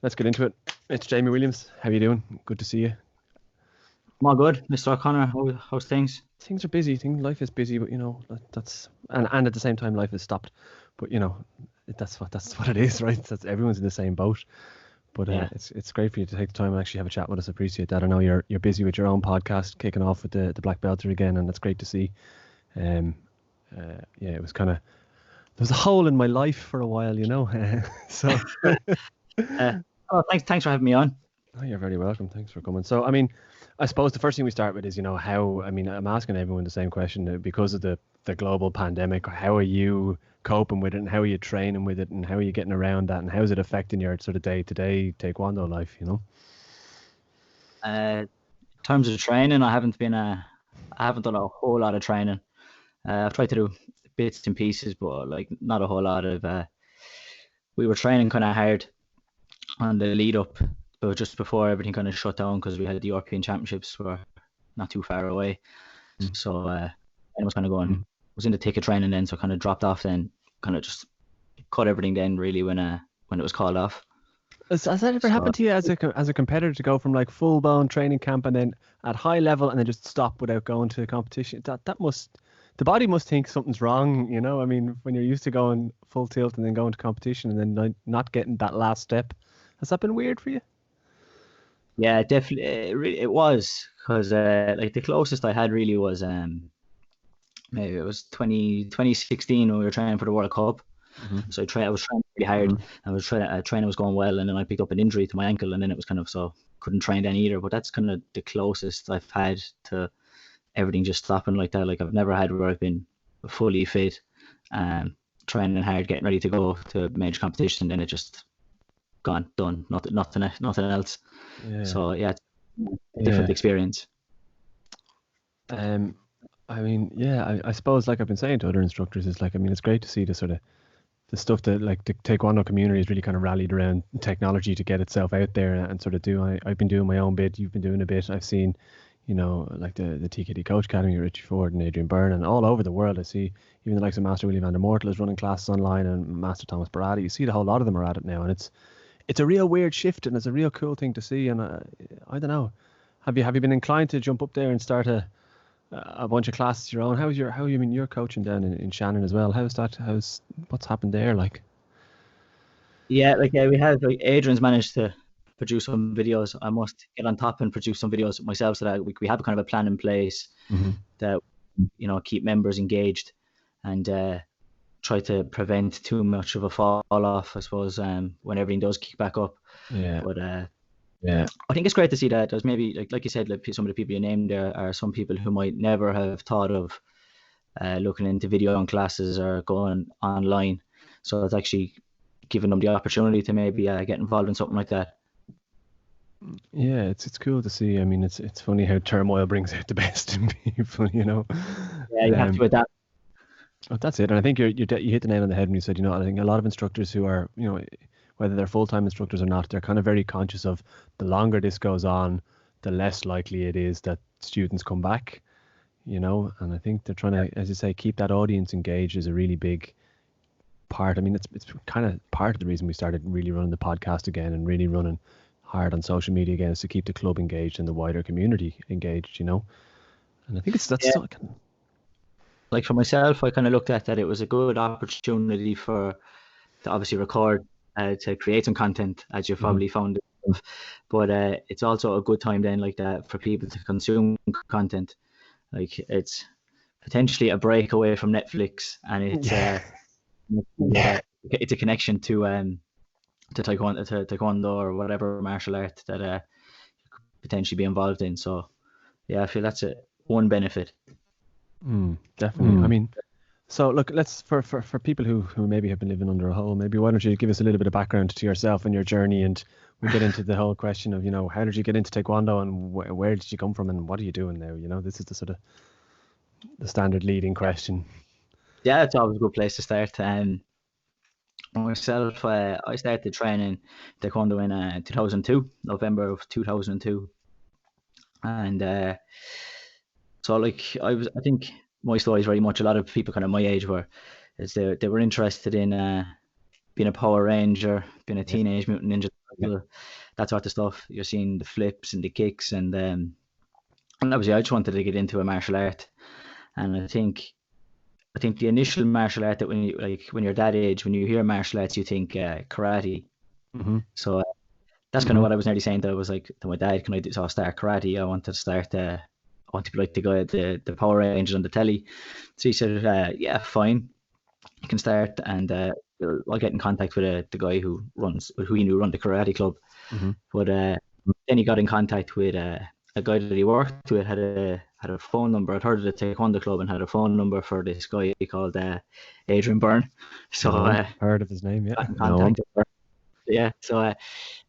let's get into it. It's Jamie Williams. How you doing? Good to see you. I'm all good, Mr. O'Connor. How's things? Things are busy. Life is busy, but that's and at the same time life is stopped. But that's what it is, right? That's everyone's in the same boat. But it's great for you to take the time and actually have a chat with us. I appreciate that. I know you're busy with your own podcast, kicking off with the Blackbelter again, and that's great to see. It was kind of, there was a hole in my life for a while, so. Thanks for having me on. Oh, you're very welcome. Thanks for coming. So, I mean, I suppose the first thing we start with is, how, I mean, I'm asking everyone the same question because of the global pandemic. How are you coping with it, and how are you training with it, and how are you getting around that, and how is it affecting your sort of day-to-day Taekwondo life, In terms of training, I haven't done a whole lot of training. I've tried to do bits and pieces, but like not a whole lot of. We were training kind of hard on the lead up, but just before everything kind of shut down because we had the European Championships were not too far away. So I was kind of going, was in the thick of training then, so kind of dropped off then, kind of just cut everything then really when it was called off. Has that ever happened to you as a competitor to go from like full blown training camp and then at high level and then just stop without going to the competition? The body must think something's wrong, I mean, when you're used to going full tilt and then going to competition and then not getting that last step. Has that been weird for you? Yeah, definitely. It was, because like the closest I had really was maybe it was 2016 when we were training for the World Cup. So I was training really hard. I was training was going well, and then I picked up an injury to my ankle, and then it was kind of so couldn't train then either. But that's kind of the closest I've had to everything just stopping like that. Like I've never had where I've been fully fit, training hard, getting ready to go to a major competition, and then it just gone, done, nothing else. Yeah. So yeah, it's a different experience. I mean, I suppose like I've been saying to other instructors, is like, I mean, it's great to see the sort of the stuff that like the Taekwondo community has really kind of rallied around technology to get itself out there and sort of do. I've been doing my own bit. You've been doing a bit. I've seen, like the TKD Coach Academy, Richie Ford and Adrian Byrne, and all over the world. I see even the likes of Master Willie van der Mortel is running classes online, and Master Thomas Barati. You see the whole lot of them are at it now, and it's a real weird shift, and it's a real cool thing to see. And I don't know, have you been inclined to jump up there and start a bunch of classes your own? You're coaching down in Shannon as well. What's happened there? Like, yeah, we have, like, Adrian's managed to produce some videos. I must get on top and produce some videos myself, so that we have kind of a plan in place that keep members engaged and try to prevent too much of a fall off, I suppose, when everything does kick back up. Yeah. But I think it's great to see that there's maybe, like you said, like some of the people you named there are some people who might never have thought of looking into video on classes or going online. So it's actually giving them the opportunity to maybe get involved in something like that. Yeah, it's cool to see. I mean, it's funny how turmoil brings out the best in people, Yeah, you have to adapt. Oh, that's it. And I think you hit the nail on the head when you said, I think a lot of instructors who are, whether they're full-time instructors or not, they're kind of very conscious of the longer this goes on, the less likely it is that students come back, and I think they're trying to, as you say, keep that audience engaged is a really big part. I mean, it's kind of part of the reason we started really running the podcast again and really running hard on social media again, is to keep the club engaged and the wider community engaged, And I think like for myself, I kind of looked at that it was a good opportunity to obviously record, to create some content, as you've probably found it. But it's also a good time then, like that, for people to consume content. Like it's potentially a break away from Netflix, and it's a connection to Taekwondo or whatever martial art that you could potentially be involved in. So yeah, I feel that's one benefit. Definitely. I mean, so look, let's for people who maybe have been living under a hole, maybe why don't you give us a little bit of background to yourself and your journey, and we get into the whole question of how did you get into Taekwondo and where did you come from and what are you doing now? This is the sort of the standard leading question. Yeah, it's always a good place to start. Myself, I started training Taekwondo in 2002, November of 2002, and so like I think my story is very much a lot of people kind of my age they were interested in being a Power Ranger, being a Teenage Mutant Ninja that sort of stuff. You're seeing the flips and the kicks, and obviously I just wanted to get into a martial art. And I think the initial martial art that when you're that age, when you hear martial arts, you think karate. So that's kind of what I was nearly saying. That I was like to my dad, "Can I so I'll start karate? I want to start. I want to be like the guy at the Power Rangers on the telly." So he said, "Yeah, fine, you can start." And I'll get in contact with the guy who he knew run the karate club. But then he got in contact with a guy that he worked with, had a phone number. I'd heard of the Taekwondo club and had a phone number for this guy called Adrian Byrne. So heard of his name, yeah. Got in contact with yeah, so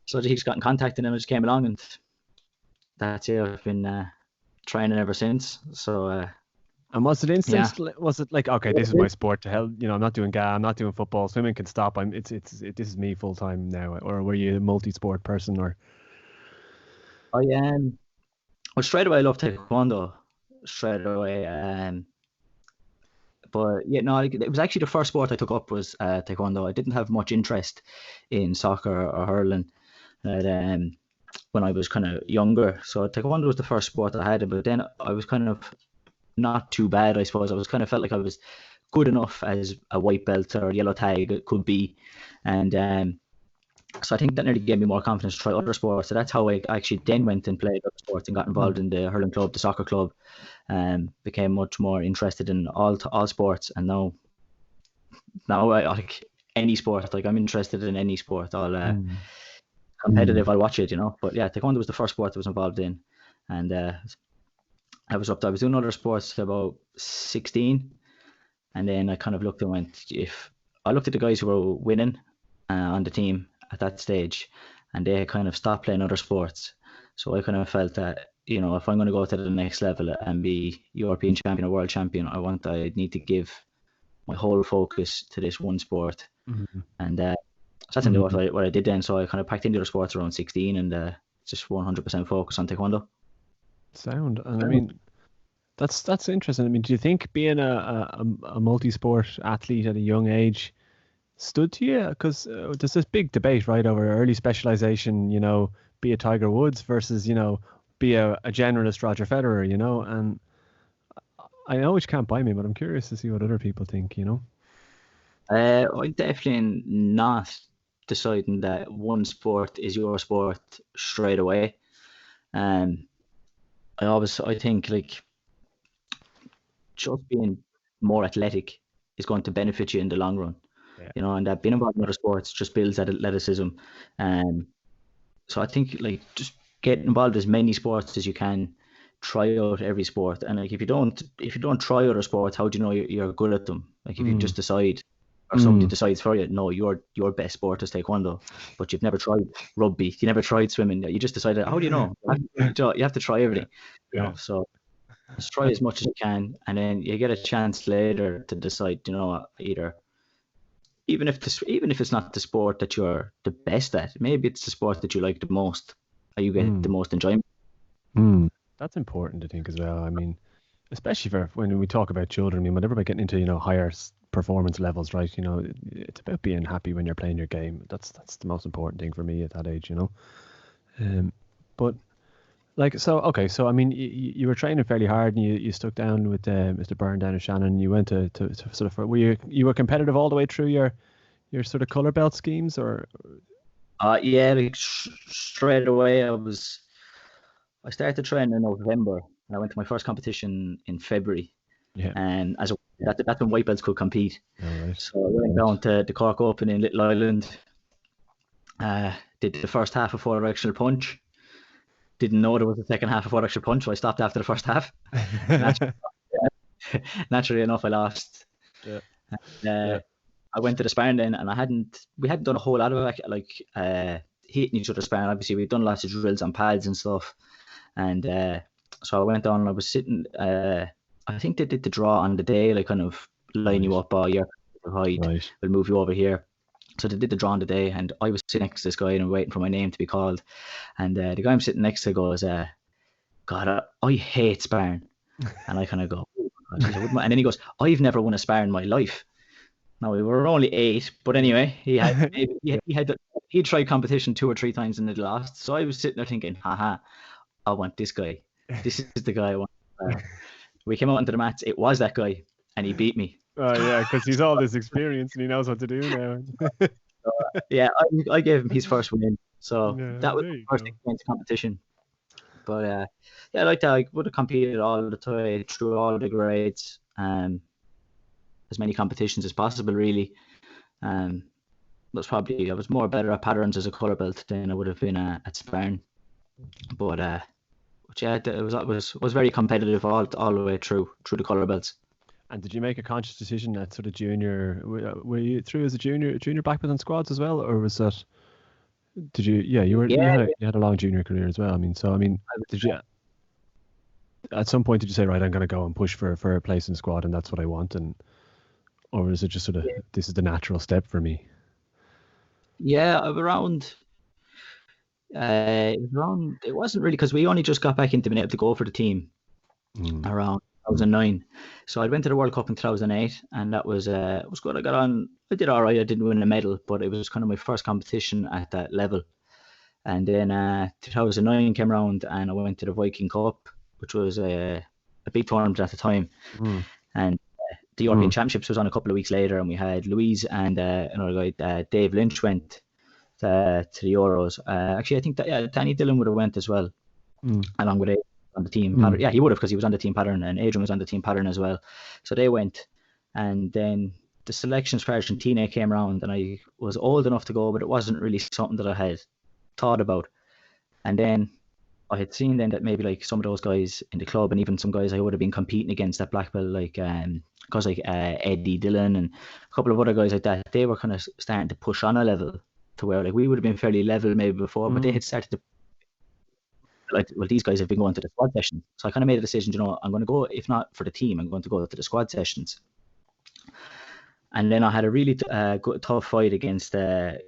he just got in contact and then I just came along, and that's it. I've been training ever since. So and was it instant? Yeah. Was it like, okay, this is my sport to hell? You know, I'm not doing I'm not doing football. Swimming can stop. This is me full time now. Or were you a multi-sport person? Or well, straight away I loved Taekwondo. Straight away. But yeah, no, it was actually the first sport I took up was Taekwondo. I didn't have much interest in soccer or hurling when I was kind of younger. So Taekwondo was the first sport I had, but then I was kind of not too bad, I suppose. I was kind of felt like I was good enough as a white belt or yellow tag could be, and so I think that nearly gave me more confidence to try other sports. So that's how I actually then went and played other sports and got involved in the hurling club, the soccer club, and became much more interested in all sports. And now I like any sport. Like I'm interested in any sport. I'll competitive. I'll watch it, you know. But yeah, Taekwondo was the first sport I was involved in, and I was doing other sports to about 16, and then I kind of looked and went, if I looked at the guys who were winning on the team at that stage, and they kind of stopped playing other sports. So I kind of felt that, you know, if I'm going to go to the next level and be European champion or world champion, I need to give my whole focus to this one sport. And that's what I did then. So I kind of packed in the other sports around 16 and just 100% focus on Taekwondo. Sound. And I mean, that's interesting. I mean, do you think being a multi-sport athlete at a young age stood to you? Because there's this big debate, right, over early specialization, you know, be a Tiger Woods versus, you know, be a generalist Roger Federer, you know. And I know which can't buy me, but I'm curious to see what other people think, you know. I'm definitely not deciding that one sport is your sport straight away. I think like just being more athletic is going to benefit you in the long run. You know, and that being involved in other sports just builds that athleticism. So I think like just get involved as many sports as you can, try out every sport. And like if you don't try other sports, how do you know you're good at them? Like if you just decide, or somebody decides for you, no, your best sport is Taekwondo, but you've never tried rugby, you never tried swimming, you just decided, how do you know? You have to try everything. You know, so just try as much as you can, and then you get a chance later to decide, you know, either even if it's not the sport that you're the best at, maybe it's the sport that you like the most, or you get the most enjoyment. That's important to think as well. I mean, especially for when we talk about children. I mean, whenever we're getting into, you know, higher performance levels, right? You know, it's about being happy when you're playing your game. That's the most important thing for me at that age, you know. But like, so okay, so I mean, you were training fairly hard, and you stuck down with Mr. Byrne down in Shannon. You went to sort of, were you were competitive all the way through your sort of color belt schemes, or? Yeah, like straight away I started training in November, and I went to my first competition in February. Yeah. And that's when white belts could compete. Right. So I went down to the Cork Open in Little Island. Did the first half of 4-directional punch. Didn't know there was a second half of 4-directional punch, so I stopped after the first half. Naturally enough, I lost. Yeah. I went to the sparring then, and we hadn't done a whole lot of it, like hitting each other sparring. Obviously, we'd done lots of drills on pads and stuff. And so I went down and I was sitting, I think they did the draw on the day, like kind of line you up, your height, we'll move you over here. So they did the draw on the day, and I was sitting next to this guy and waiting for my name to be called. And the guy I'm sitting next to goes, God, I hate sparring. And I kind of go, and then he goes, I've never won a spar in my life. Now we were only 8, but anyway, he had he tried competition 2 or 3 times and it lost. So I was sitting there thinking, haha, I want this guy. This is the guy I want. We came out into the mats. It was that guy, and he beat me. Oh yeah, because he's all this experience and he knows what to do now. Yeah, I gave him his first win. So Yeah, that was there the you first go. experience competition. But yeah, like that, I would have competed all the time through all the grades, as many competitions as possible, really. I was more better at patterns as a colour belt than I would have been at sparring. But yeah, it was very competitive all the way through the colour belts. And did you make a conscious decision at sort of junior? Were you through as a junior black belt on squads as well, or was that? Did you? Yeah, you Yeah, had a long junior career as well. I mean, did you? At some point, did you say, right, I'm going to go and push for a place in squad, and that's what I want, or is it just sort of this is the natural step for me? yeah, around. It wasn't really because we only just got back into being able to go for the team around 2009. So I went to the World Cup in 2008, and that was good. I got on. I did all right. I didn't win a medal, but it was kind of my first competition at that level. And then 2009 came around, and I went to the Viking Cup, which was a big tournament at the time. And the European Championships was on a couple of weeks later, and we had Louise and another guy, Dave Lynch, went to the Euros. Actually, I think that Danny Dillon would have went as well, along with Adrian on the team pattern. Yeah, he would have because he was on the team pattern, and Adrian was on the team pattern as well. So they went, and then the selections for Argentina came around, and I was old enough to go, but it wasn't really something that I had thought about. And then I had seen then that maybe like some of those guys in the club, and even some guys I would have been competing against at black belt, like guys like Eddie Dillon and a couple of other guys like that, they were kind of starting to push on a level to where like we would have been fairly level maybe before, but they had started to like, well, these guys have been going to the squad session. So I kind of made a decision, I'm going to go, if not for the team, I'm going to go to the squad sessions. And then I had a really good, tough fight against Seamus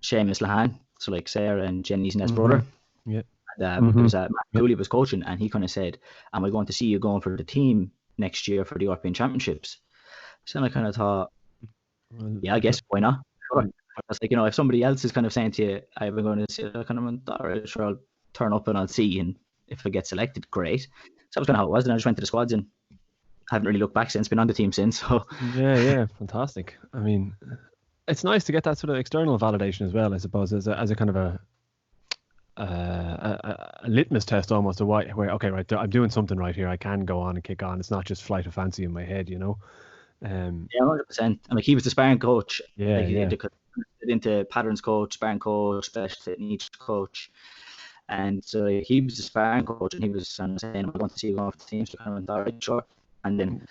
Lahan, so like Sarah and Jenny's next brother. Yeah. And, it was Matt Cooley was coaching, and he kind of said, am I going to see you going for the team next year for the European Championships? So then I kind of thought, yeah, I guess, why not? Sure. I was like, if somebody else is kind of saying to you, I'm going to see it, I kind of went, all right, sure, I'll turn up and I'll see, and if I get selected, great. So that was kind of how it was. Then I just went to the squads and haven't really looked back since, been on the team since. So yeah, fantastic. I mean, it's nice to get that sort of external validation as well, I suppose, as a kind of a litmus test almost of where okay, right, I'm doing something right here. I can go on and kick on. It's not just flight of fancy in my head, Yeah, 100%. And like he was the sparring coach. Yeah. Into patterns coach, sparring coach, special techniques coach, and so he was the sparring coach, and he was saying, "I'm going to see you going for the team." So I kind of went, "All right, sure." And then,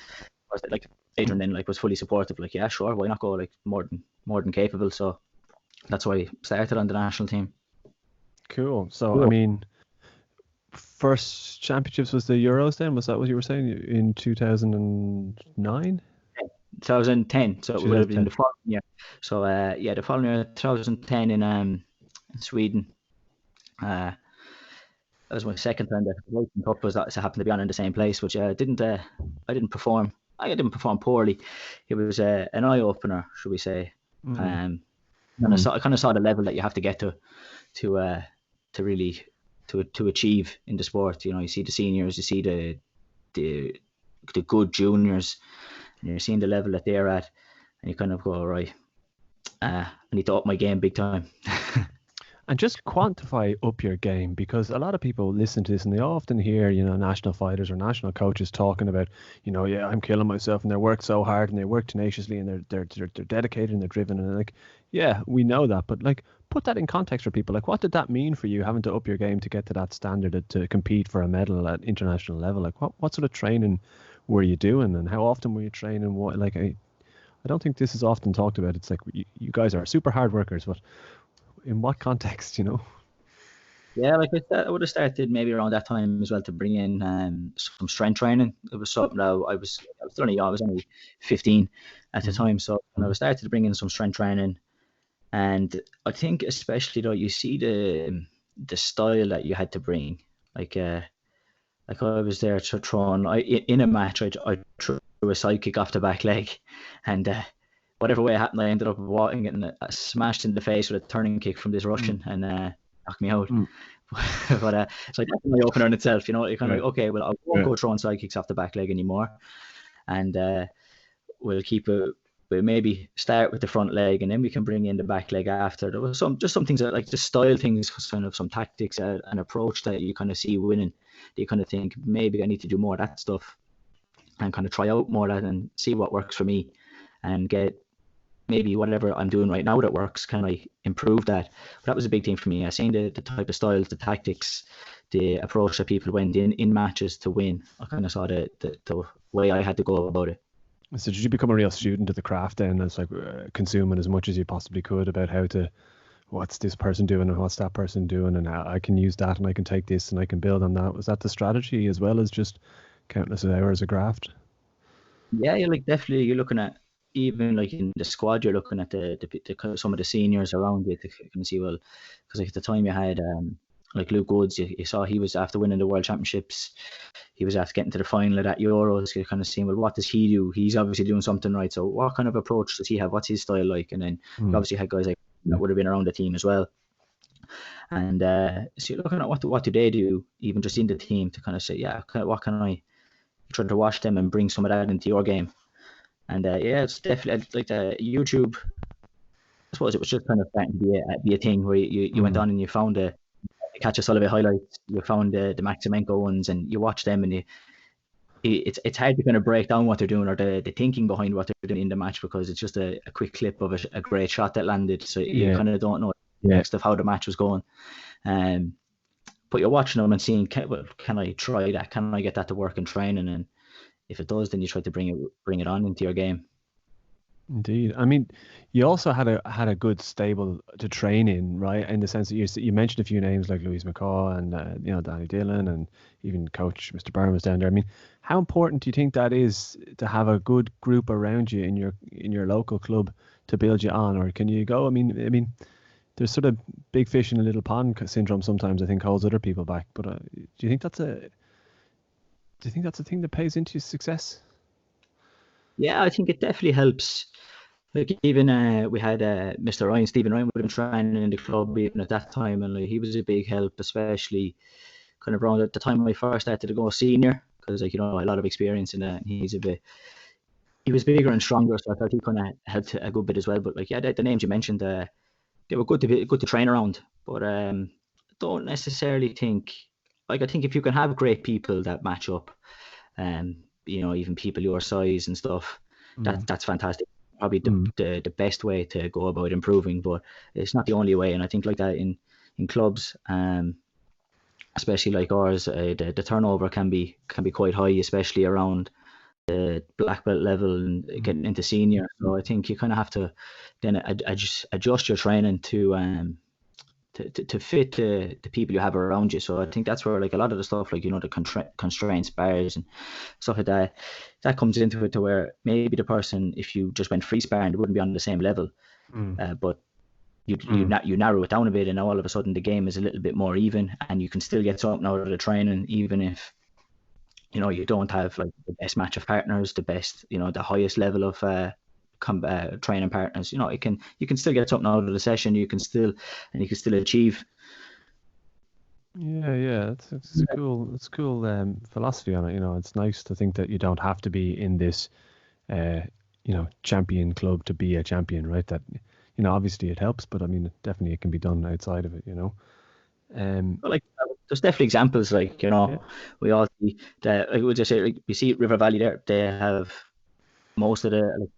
like Adrian, then like was fully supportive. Like, yeah, sure, why not go? Like more than capable. So that's why I started on the national team. Cool. So I mean, first championships was the Euros. Then was that what you were saying in 2009? 2010. So it would have been the following year. So the following year, 2010 in Sweden. That was my second time. The World Cup was that happened to be on in the same place, which I didn't perform. I didn't perform poorly. It was an eye opener, should we say? And I kind of saw the level that you have to get to really to achieve in the sport. You see the seniors, you see the good juniors, and you're seeing the level that they're at, and you kind of go, all right, I need to up my game big time. And just quantify up your game, because a lot of people listen to this and they often hear, national fighters or national coaches talking about, yeah, I'm killing myself, and they work so hard and they work tenaciously and they're dedicated and they're driven, and like, yeah, we know that, but like, put that in context for people. Like, what did that mean for you, having to up your game to get to that standard to compete for a medal at international level? Like, what sort of training were you doing, and how often were you training? What, like, I don't think this is often talked about. It's like you guys are super hard workers, but in what context, Yeah, like I would have started maybe around that time as well to bring in some strength training. It was something that I was only 15 at the time, so I started to bring in some strength training, and I think especially though you see the style that you had to bring, like I was there throwing in a match. I threw a side kick off the back leg, and whatever way it happened, I ended up walking, getting smashed in the face with a turning kick from this Russian, and knocked me out. But so that's my opener in itself. You're kind of like, okay, well, I won't go throwing side kicks off the back leg anymore, and we'll maybe start with the front leg, and then we can bring in the back leg after. There was some things that, like, the style things, kind of some tactics, an approach that you kind of see winning. That you kind of think, maybe I need to do more of that stuff, and kind of try out more of that and see what works for me, and get maybe whatever I'm doing right now that works, can I improve that? But that was a big thing for me. I seen the type of styles, the tactics, the approach that people went in matches to win. I kind of saw the way I had to go about it. So did you become a real student of the craft then? It's like consuming as much as you possibly could about what's this person doing and what's that person doing, and how I can use that and I can take this and I can build on that. Was that the strategy as well as just countless hours of graft? Yeah, definitely you're looking at, even like in the squad, you're looking at the some of the seniors around you to kind of see, well, because like at the time you had like Luke Woods, you saw he was after winning the World Championships, he was after getting to the final of that Euros. You're kind of seeing, well, what does he do? He's obviously doing something right. So what kind of approach does he have? What's his style like? And then you obviously had guys like that would have been around the team as well. And so you're looking at what do they do, even just in the team, to kind of say, yeah, what can I try to watch them and bring some of that into your game. And yeah, it's definitely like the YouTube. I suppose it was just kind of starting to be a thing where you went on and you found the Catch a Sullivan highlights, you found the Maximenko ones, and you watch them, and it's hard to kind of break down what they're doing or the thinking behind what they're doing in the match, because it's just a quick clip of a great shot that landed, so you kind of don't know the next of how the match was going. But you're watching them and seeing, can I try that? Can I get that to work in training? And if it does, then you try to bring it on into your game. Indeed. I mean, you also had a good stable to train in, right? In the sense that you mentioned a few names like Louise McCaw and Danny Dillon, and even Coach Mr. Byrne was down there. I mean, how important do you think that is to have a good group around you in your local club to build you on, or can you go? I mean, there's sort of big fish in a little pond syndrome sometimes, I think, holds other people back. But do you think that's a thing that pays into success? Yeah, I think it definitely helps. Like, even we had Mr. Ryan, Stephen Ryan, would have been training in the club even at that time, and like, he was a big help, especially kind of around at the time when I first started to go senior, because a lot of experience in that. He was bigger and stronger, so I thought he kind of helped a good bit as well. But like, yeah, the names you mentioned, they were good to train around, but don't necessarily think, like, I think if you can have great people that match up, even people your size and stuff, that's fantastic. Probably the best way to go about improving, but it's not the only way. And I think like that in clubs, especially like ours, the turnover can be quite high, especially around the black belt level and getting into senior. So I think you kind of have to then adjust your training to fit the people you have around you. So I think that's where, like, a lot of the stuff, like, the constraints, bars and stuff like that comes into it, to where maybe the person, if you just went free sparring, they wouldn't be on the same level. But you narrow it down a bit, and now all of a sudden the game is a little bit more even, and you can still get something out of the training, even if you don't have like the best match of partners, the best, the highest level of training partners. You can still get something out of the session. You can still achieve. Yeah, it's a cool philosophy on it. It's nice to think that you don't have to be in this champion club to be a champion, right? That obviously it helps, but I mean, definitely it can be done outside of it. Like, there's definitely examples, like, we all see that. I would just say, like, we see River Valley there. They have most of the,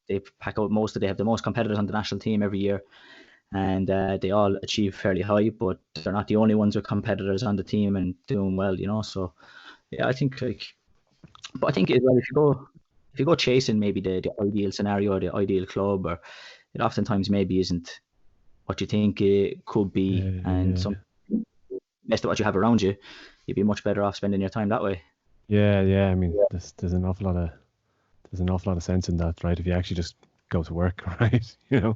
they pack out they have the most competitors on the national team every year, and they all achieve fairly high, but they're not the only ones with competitors on the team and doing well, so yeah, I think, like, but I think as well, if you go chasing maybe the ideal scenario or the ideal club, or it oftentimes maybe isn't what you think it could be, and some messed up what you have around you, you'd be much better off spending your time that way. Yeah. I mean, there's an awful lot of sense in that, right? If you actually just go to work, right? Yeah.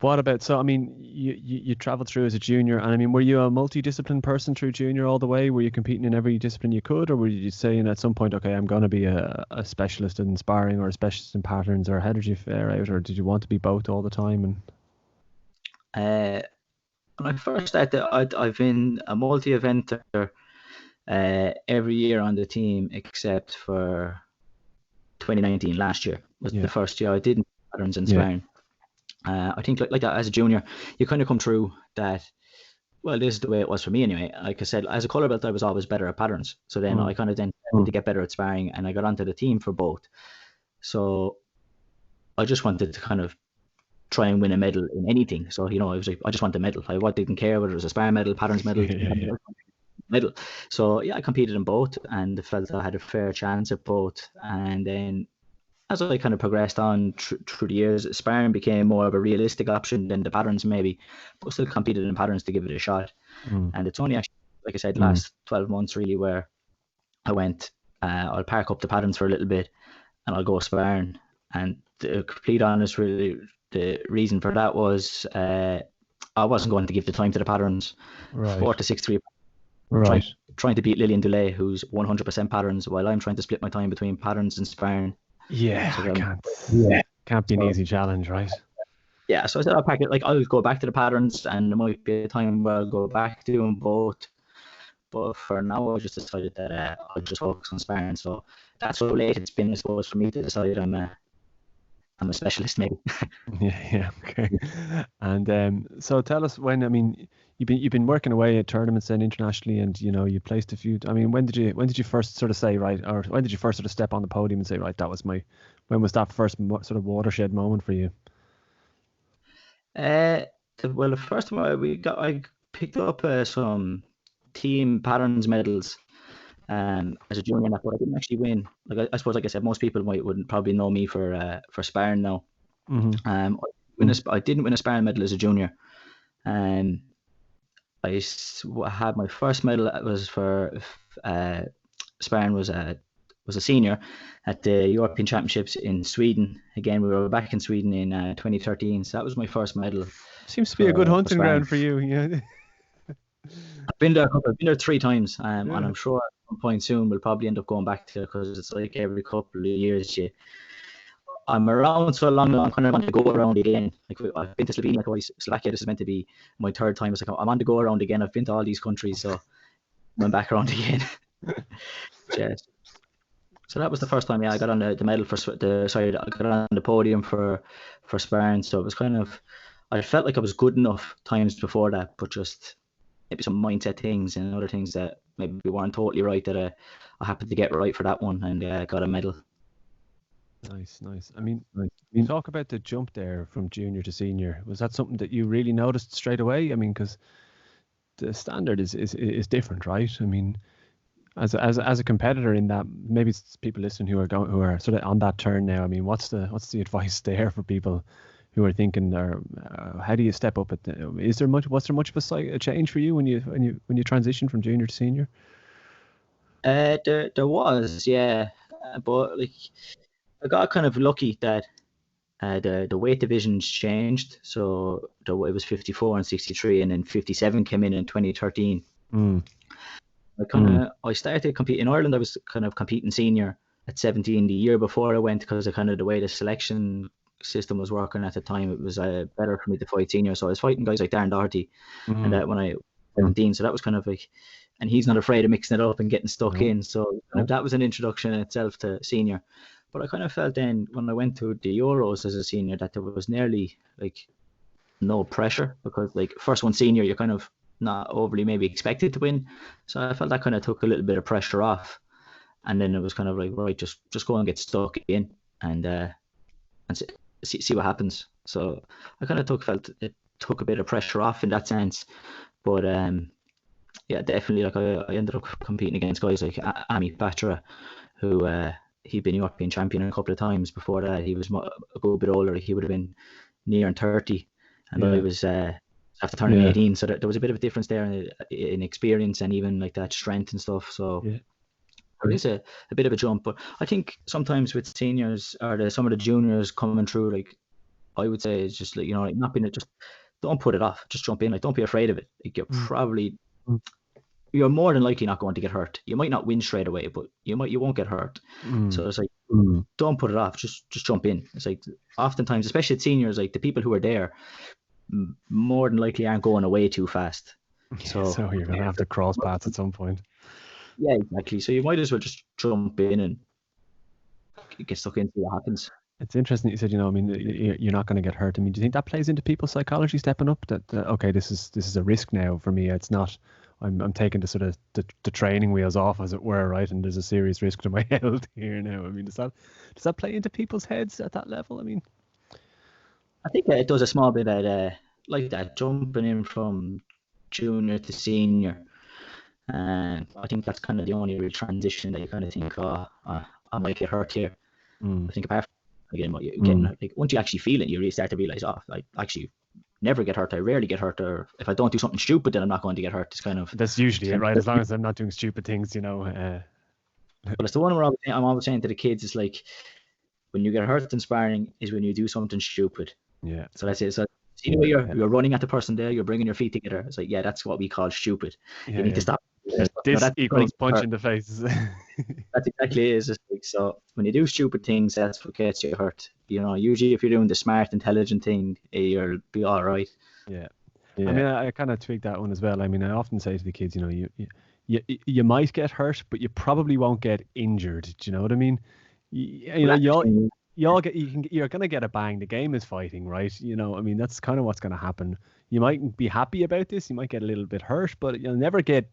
What about, so I mean, you traveled through as a junior, and I mean, were you a multidiscipline person through junior all the way? Were you competing in every discipline you could, or were you saying at some point, okay, I'm going to be a specialist in sparring or a specialist in patterns, or how did you fare out, or did you want to be both all the time? And When I first started, I've been a multi-eventer every year on the team except for 2019. Last year was the first year I didn't patterns and sparring. I think like that as a junior, you kind of come through that. Well, this is the way it was for me anyway. Like I said, as a colour belt, I was always better at patterns. So then I kind of then to get better at sparring, and I got onto the team for both. So I just wanted to kind of try and win a medal in anything. So, I was like, I just want a medal. I didn't care whether it was a sparring medal, patterns medal, medal. So yeah, I competed in both and felt I had a fair chance at both. And then as I kind of progressed on through the years, sparring became more of a realistic option than the patterns maybe, but still competed in patterns to give it a shot. And it's only actually, like I said, last 12 months really where I went, I'll park up the patterns for a little bit and I'll go sparring. And the complete honest, really, the reason for that was I wasn't going to give the time to the patterns. 4 to 6-3. Right. Trying to beat Lillian Dulé, who's 100% patterns, while I'm trying to split my time between patterns and sparring. Yeah, can't be an easy challenge, right? Yeah, so I said I'll pack it. Like I'll go back to the patterns, and there might be a time where I'll go back to doing both. But for now, I just decided that I'll just focus on sparring. So that's how late it's been, I suppose, for me to decide I'm a specialist, maybe. Yeah, okay. And so tell us when. I mean, you've been working away at tournaments then internationally, and you placed a few. I mean, when did you first sort of say, right, or when did you first sort of step on the podium and say, right, when was that first sort of watershed moment for you? Well, the first time I picked up some team patterns medals as a junior, but I didn't actually win. Like I suppose, like I said, most people wouldn't probably know me for sparring now. I didn't win a sparring medal as a junior. I had my first medal. It was for sparring. Was a senior at the European Championships in Sweden. Again, we were back in Sweden in 2013. So that was my first medal. Seems to be a good hunting ground for you. Yeah. I've been there 3 times, and I'm sure at some point soon we'll probably end up going back to it, because it's like every couple of years I'm around so long now, I'm kind of on to go around again. Like I've been to Slovenia twice, Slovakia. This is meant to be my 3rd time. It's like I'm on to go around again. I've been to all these countries, so I'm back around again. So that was the first time. I got on the medal I got on the podium for sparring. So it was kind of, I felt like I was good enough times before that, but just maybe some mindset things and other things that maybe weren't totally right that I happened to get right for that one, and got a medal. Nice. I mean, talk about the jump there from junior to senior. Was that something that you really noticed straight away? I mean, because the standard is different, right? I mean, as a competitor in that, maybe it's people listening who are sort of on that turn now. I mean, what's the advice there for people who are thinking, or how do you step up was there much of a change for you when you transition from junior to senior? There was, yeah, but like I got kind of lucky that the weight divisions changed. So it was 54 and 63, and then 57 came in 2013. I started competing in Ireland. I was kind of competing senior at 17 the year before I went, because of kind of the way the selection system was working at the time. It was better for me to fight senior, so I was fighting guys like Darren Doherty, and that when I was 17. So that was kind of like, and he's not afraid of mixing it up and getting stuck in. So that was an introduction in itself to senior. But I kind of felt then when I went to the Euros as a senior that there was nearly like no pressure, because like first one senior, you're kind of not overly maybe expected to win. So I felt that kind of took a little bit of pressure off. And then it was kind of like, right, just go and get stuck in and see what happens. So I kind of felt it took a bit of pressure off in that sense. But yeah, definitely, like I ended up competing against guys like Ami Batra, who he'd been European champion a couple of times before that. He was a good bit older. He would have been near 30, and I was after turning 18. So there was a bit of a difference there in experience and even like that strength and stuff. So there is a bit of a jump. But I think sometimes with seniors or some of the juniors coming through, like I would say is just like, like not being just don't put it off. Just jump in. Like, don't be afraid of it. Like, Mm, mm, you're more than likely not going to get hurt. You might not win straight away, but you won't get hurt. mm. So it's like, don't put it off. Just jump in. It's like oftentimes, especially at seniors, like the people who are there more than likely aren't going away too fast. So So you're gonna have to cross paths at some point. yeah, exactly. So you might as well just jump in and get stuck into what happens. It's interesting that you said, I mean, you're not going to get hurt. I mean, do you think that plays into people's psychology stepping up? That okay, this is a risk now for me. It's not. I'm taking the sort of the training wheels off, as it were, right? And there's a serious risk to my health here now. I mean, does that play into people's heads at that level? I mean, I think it does a small bit at like that jumping in from junior to senior. And I think that's kind of the only real transition that you kind of think, oh, I might get hurt here. I think apart from again, getting like once you actually feel it, you really start to realize, oh, I actually never get hurt. I rarely get hurt, or if I don't do something stupid, then I'm not going to get hurt. It's kind of that's usually it, right? As long as I'm not doing stupid things, But it's the one where I'm always saying to the kids, it's like when you get hurt in sparring is when you do something stupid. Yeah. So that's it. So see the way you're running at the person there, you're bringing your feet together. It's like, yeah, that's what we call stupid. You need to stop. This equals punch in the face. That's exactly it. It's just like, so when you do stupid things, that's what gets you hurt. Usually if you're doing the smart, intelligent thing, you'll be all right. Yeah. I mean, I kind of tweak that one as well. I mean, I often say to the kids, you might get hurt, but you probably won't get injured. Do you know what I mean? You're gonna get a bang. The game is fighting, right? I mean, that's kind of what's gonna happen. You might be happy about this. You might get a little bit hurt, but you'll never get,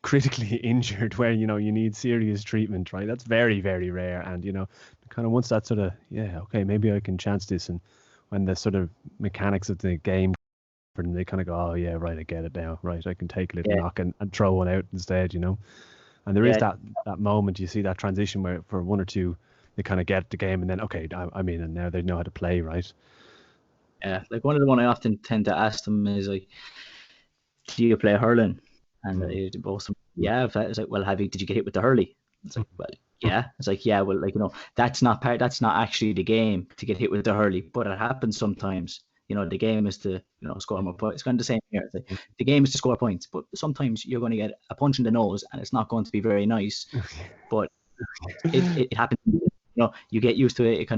critically injured where, you need serious treatment, right? That's very, very rare. And, kind of once that sort of, okay, maybe I can chance this. And when the sort of mechanics of the game, they kind of go, oh yeah, right, I get it now, right? I can take a little knock and throw one out instead, And there is that moment, you see that transition where for one or two, they kind of get the game and then, okay, I'm in, and now they know how to play, right? Yeah, like one of the one I often tend to ask them is like, do you play hurling? And both of them, yeah. It's like, well, did you get hit with the hurley? It's like, well, yeah. It's like, yeah, well, like, that's not actually the game to get hit with the hurley, but it happens sometimes. The game is to, score more points. It's kind of the same here. It's like, the game is to score points, but sometimes you're going to get a punch in the nose and it's not going to be very nice, but it happens. You get used to it.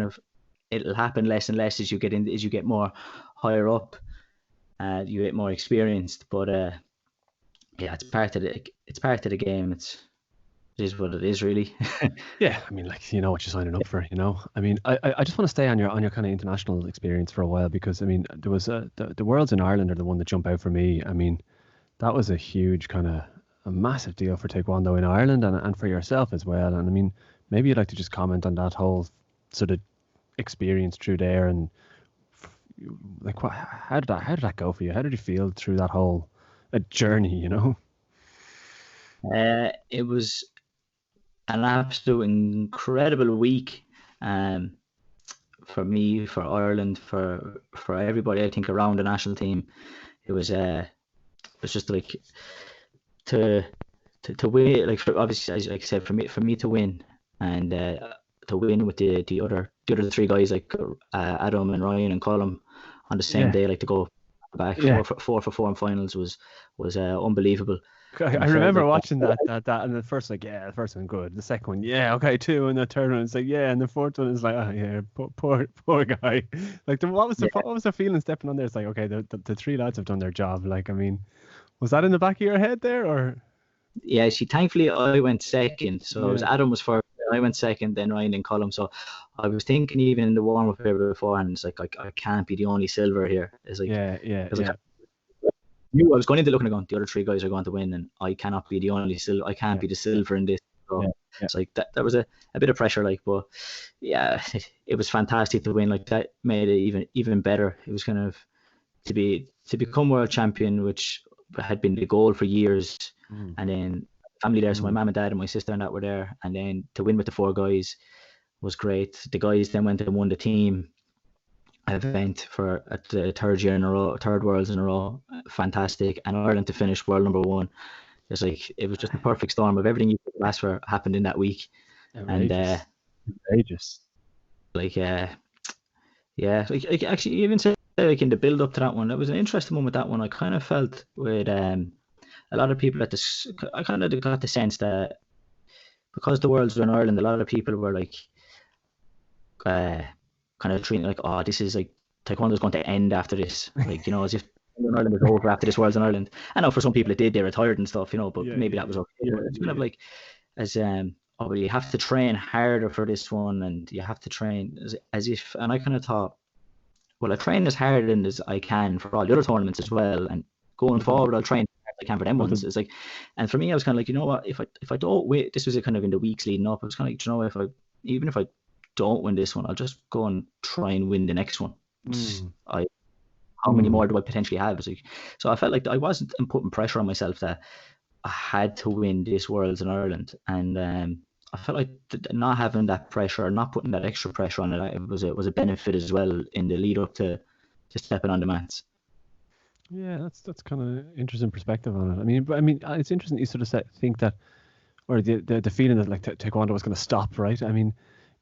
It'll happen less and less as you get more higher up, you get more experienced, but yeah, it's part of the game. It is what it is, really. Yeah, I mean, like, you know what you're signing up for, I mean, I just want to stay on your kind of international experience for a while, because I mean, there was the Worlds in Ireland are the one that jump out for me. I mean, that was a huge kind of a massive deal for Taekwondo in Ireland and for yourself as well. And I mean, maybe you'd like to just comment on that whole sort of experience through there, and like how did that go for you? How did you feel through that whole journey? It was an absolute incredible week, for me, for Ireland, for everybody. I think around the national team, it was just like to win. Like, obviously, as I said, for me to win, and to win with the other three guys, like Adam and Ryan and Colm, on the same day, like to go back 4-for-4 in finals was unbelievable. I remember watching that and the first, like, the first one good, the second one, okay, 2, and the third one is like, and the fourth one is like, oh yeah, poor guy. Like, what was the feeling stepping on there? It's like, okay, the three lads have done their job. Like, I mean, was that in the back of your head there, or? Yeah, thankfully I went second, so it was Adam was first, I went second, then Ryan and Colm. So I was thinking, even in the warm up here beforehand, it's like, I can't be the only silver here. It's like, like, I was going into looking and going, the other three guys are going to win, and I cannot be the only silver. I can't be the silver in this. So it's like that was a bit of pressure, like, but yeah, it was fantastic to win. Like, that made it even better. It was kind of to become world champion, which had been the goal for years, and then family there, so my mum and dad and my sister and that were there, and then to win with the four guys was great. The guys then went and won the team event at the third Worlds in a row. Fantastic. And Ireland to finish world number 1. It was just a perfect storm of everything you could ask for happened in that week. Outrageous. And like Yeah, like actually, even say like in the build up to that one, it was an interesting one with that one. I kind of felt with a lot of people at this, I kind of got the sense that because the Worlds were in Ireland, a lot of people were like uh, kind of treating it like, oh, this is like Taekwondo's going to end after this, like as if Ireland was over after this Worlds in Ireland. I know for some people it did, they retired and stuff, but Yeah, maybe yeah, that was okay. yeah, But it's kind yeah, of like as oh, well, you have to train harder for this one, and you have to train as if, and I kind of thought, well, I train as hard and as I can for all the other tournaments as well, and going but the, forward, I'll train as hard as I can for them but ones. the, It's like, and for me, I was kind of like, you know what, if I don't win, this was kind of in the weeks leading up. I was kind of like, if I even if I don't win this one, I'll just go and try and win the next one. mm, I How many more do I potentially have? It's like, so I felt like I wasn't putting pressure on myself that I had to win this Worlds in Ireland, and I felt like not having that pressure, not putting that extra pressure on it, was a benefit as well in the lead up to stepping on the mats. yeah, that's kind of interesting perspective on it. I mean, it's interesting you sort of think that, or the feeling that like Taekwondo was going to stop, right? I mean,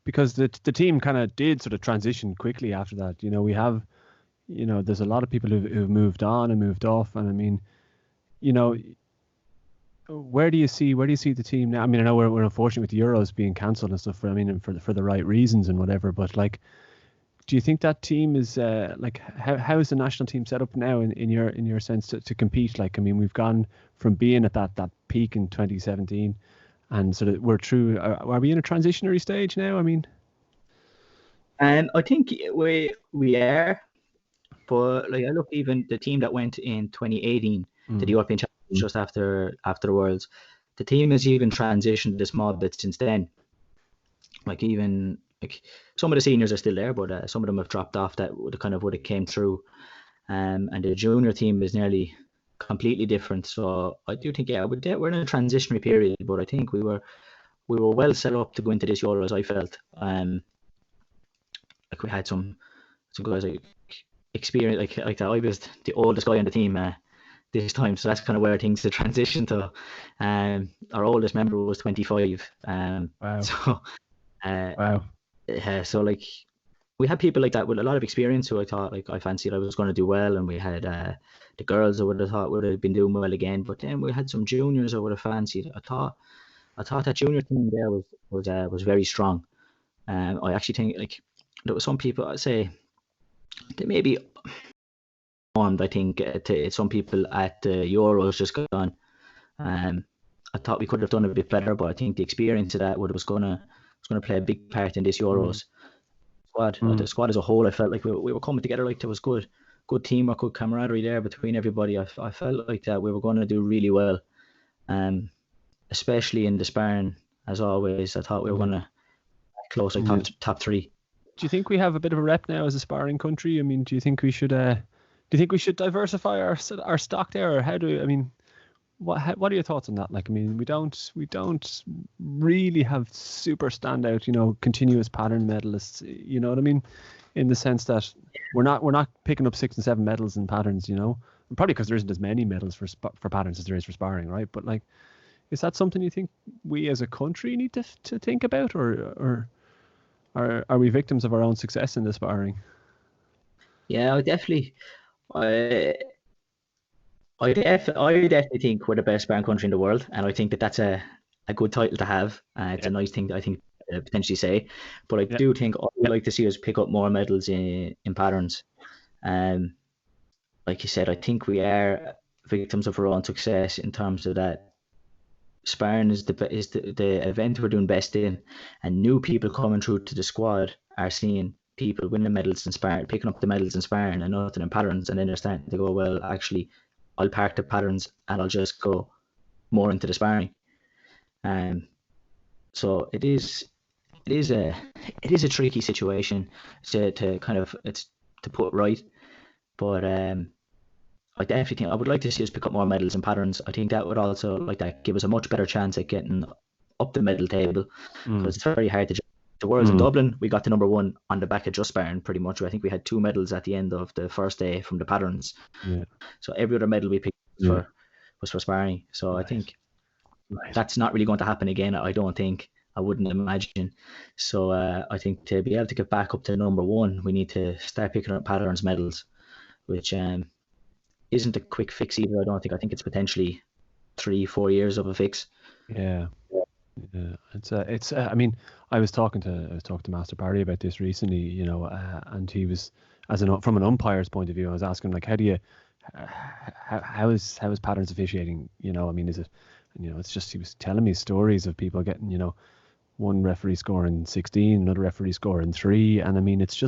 because the team kind of did sort of transition quickly after that. We have, there's a lot of people who've moved on and moved off, and I mean, you know, where do you see the team now? I mean, I know we're unfortunate with the Euros being cancelled and stuff. I mean, and for the right reasons and whatever. But like, do you think that team is like how is the national team set up now in your sense to compete? Like, I mean, we've gone from being at that peak in 2017, and sort of we're through. Are we in a transitionary stage now? I mean, And I think we are, but like I look even the team that went in 2018 to the mm, European Championships just after the Worlds, the team has even transitioned a small bit since then. Like even like some of the seniors are still there, but some of them have dropped off that would have came through. And the junior team is nearly completely different. So I do think we're in a transitionary period, but I think we were well set up to go into this Euros. I felt like we had some guys like experience like that. I was the oldest guy on the team this time, so that's kind of where things to transition to. Our oldest member was 25. wow, So uh, wow, so like we had people like that with a lot of experience who I thought like I fancied I was going to do well, and we had the girls I would have thought would have been doing well again. But then we had some juniors I would have fancied. I thought that junior team there was very strong. I actually think like there was some people I'd say they maybe formed. I think to some people at the Euros just gone. Um, I thought we could have done a bit better, but I think the experience of that was gonna play a big part in this mm, Euros squad. The mm, squad as a whole, I felt like we were coming together. Like there was good teamwork, good camaraderie there between everybody. I felt like that we were going to do really well. Um, especially in the sparring, as always. I thought we were yeah. going to close like top three. Do you think we have a bit of a rep now as a sparring country? I mean, do you think we should diversify our stock there, or how do I mean? What are your thoughts on that? Like, I mean, we don't really have super standout, continuous pattern medalists. You know what I mean? In the sense that we're not picking up 6 and 7 medals in patterns. And probably because there isn't as many medals for patterns as there is for sparring, right? But like, is that something you think we as a country need to think about, or are we victims of our own success in the sparring? Yeah, I I definitely think we're the best sparring country in the world, and I think that that's a good title to have. It's Yeah, a nice thing that I think potentially say, but I yeah, do think I would like to see us pick up more medals in patterns. Um, like you said, I think we are victims of our own success in terms of that. Sparring is the event we're doing best in, and new people coming through to the squad are seeing people winning medals in sparring, picking up the medals in sparring and nothing in patterns, and then they're starting to go, well, actually, I'll park the patterns and I'll just go more into the sparring. Um, so it is a tricky situation to kind of it's to put right, but I definitely think I would like to see us pick up more medals and patterns. I think that would also like that give us a much better chance at getting up the medal table mm, because it's very hard to. The Worlds in mm, Dublin, we got the number one on the back of just sparring pretty much. I think we had two medals at the end of the first day from the patterns. yeah, So every other medal we picked yeah, was for sparring. So I right, think right. that's not really going to happen again. I don't think. I wouldn't imagine. So I think to be able to get back up to number one, we need to start picking up patterns medals, which isn't a quick fix either. I don't think. I think it's potentially 3-4 years of a fix. Yeah. Yeah, it's. I mean, I was talking to Master Barry about this recently, and he was, from an umpire's point of view, I was asking like, how do you, how is patterns officiating? I mean, is it, it's just he was telling me stories of people getting, one referee scoring 16, another referee scoring 3, and I mean, it's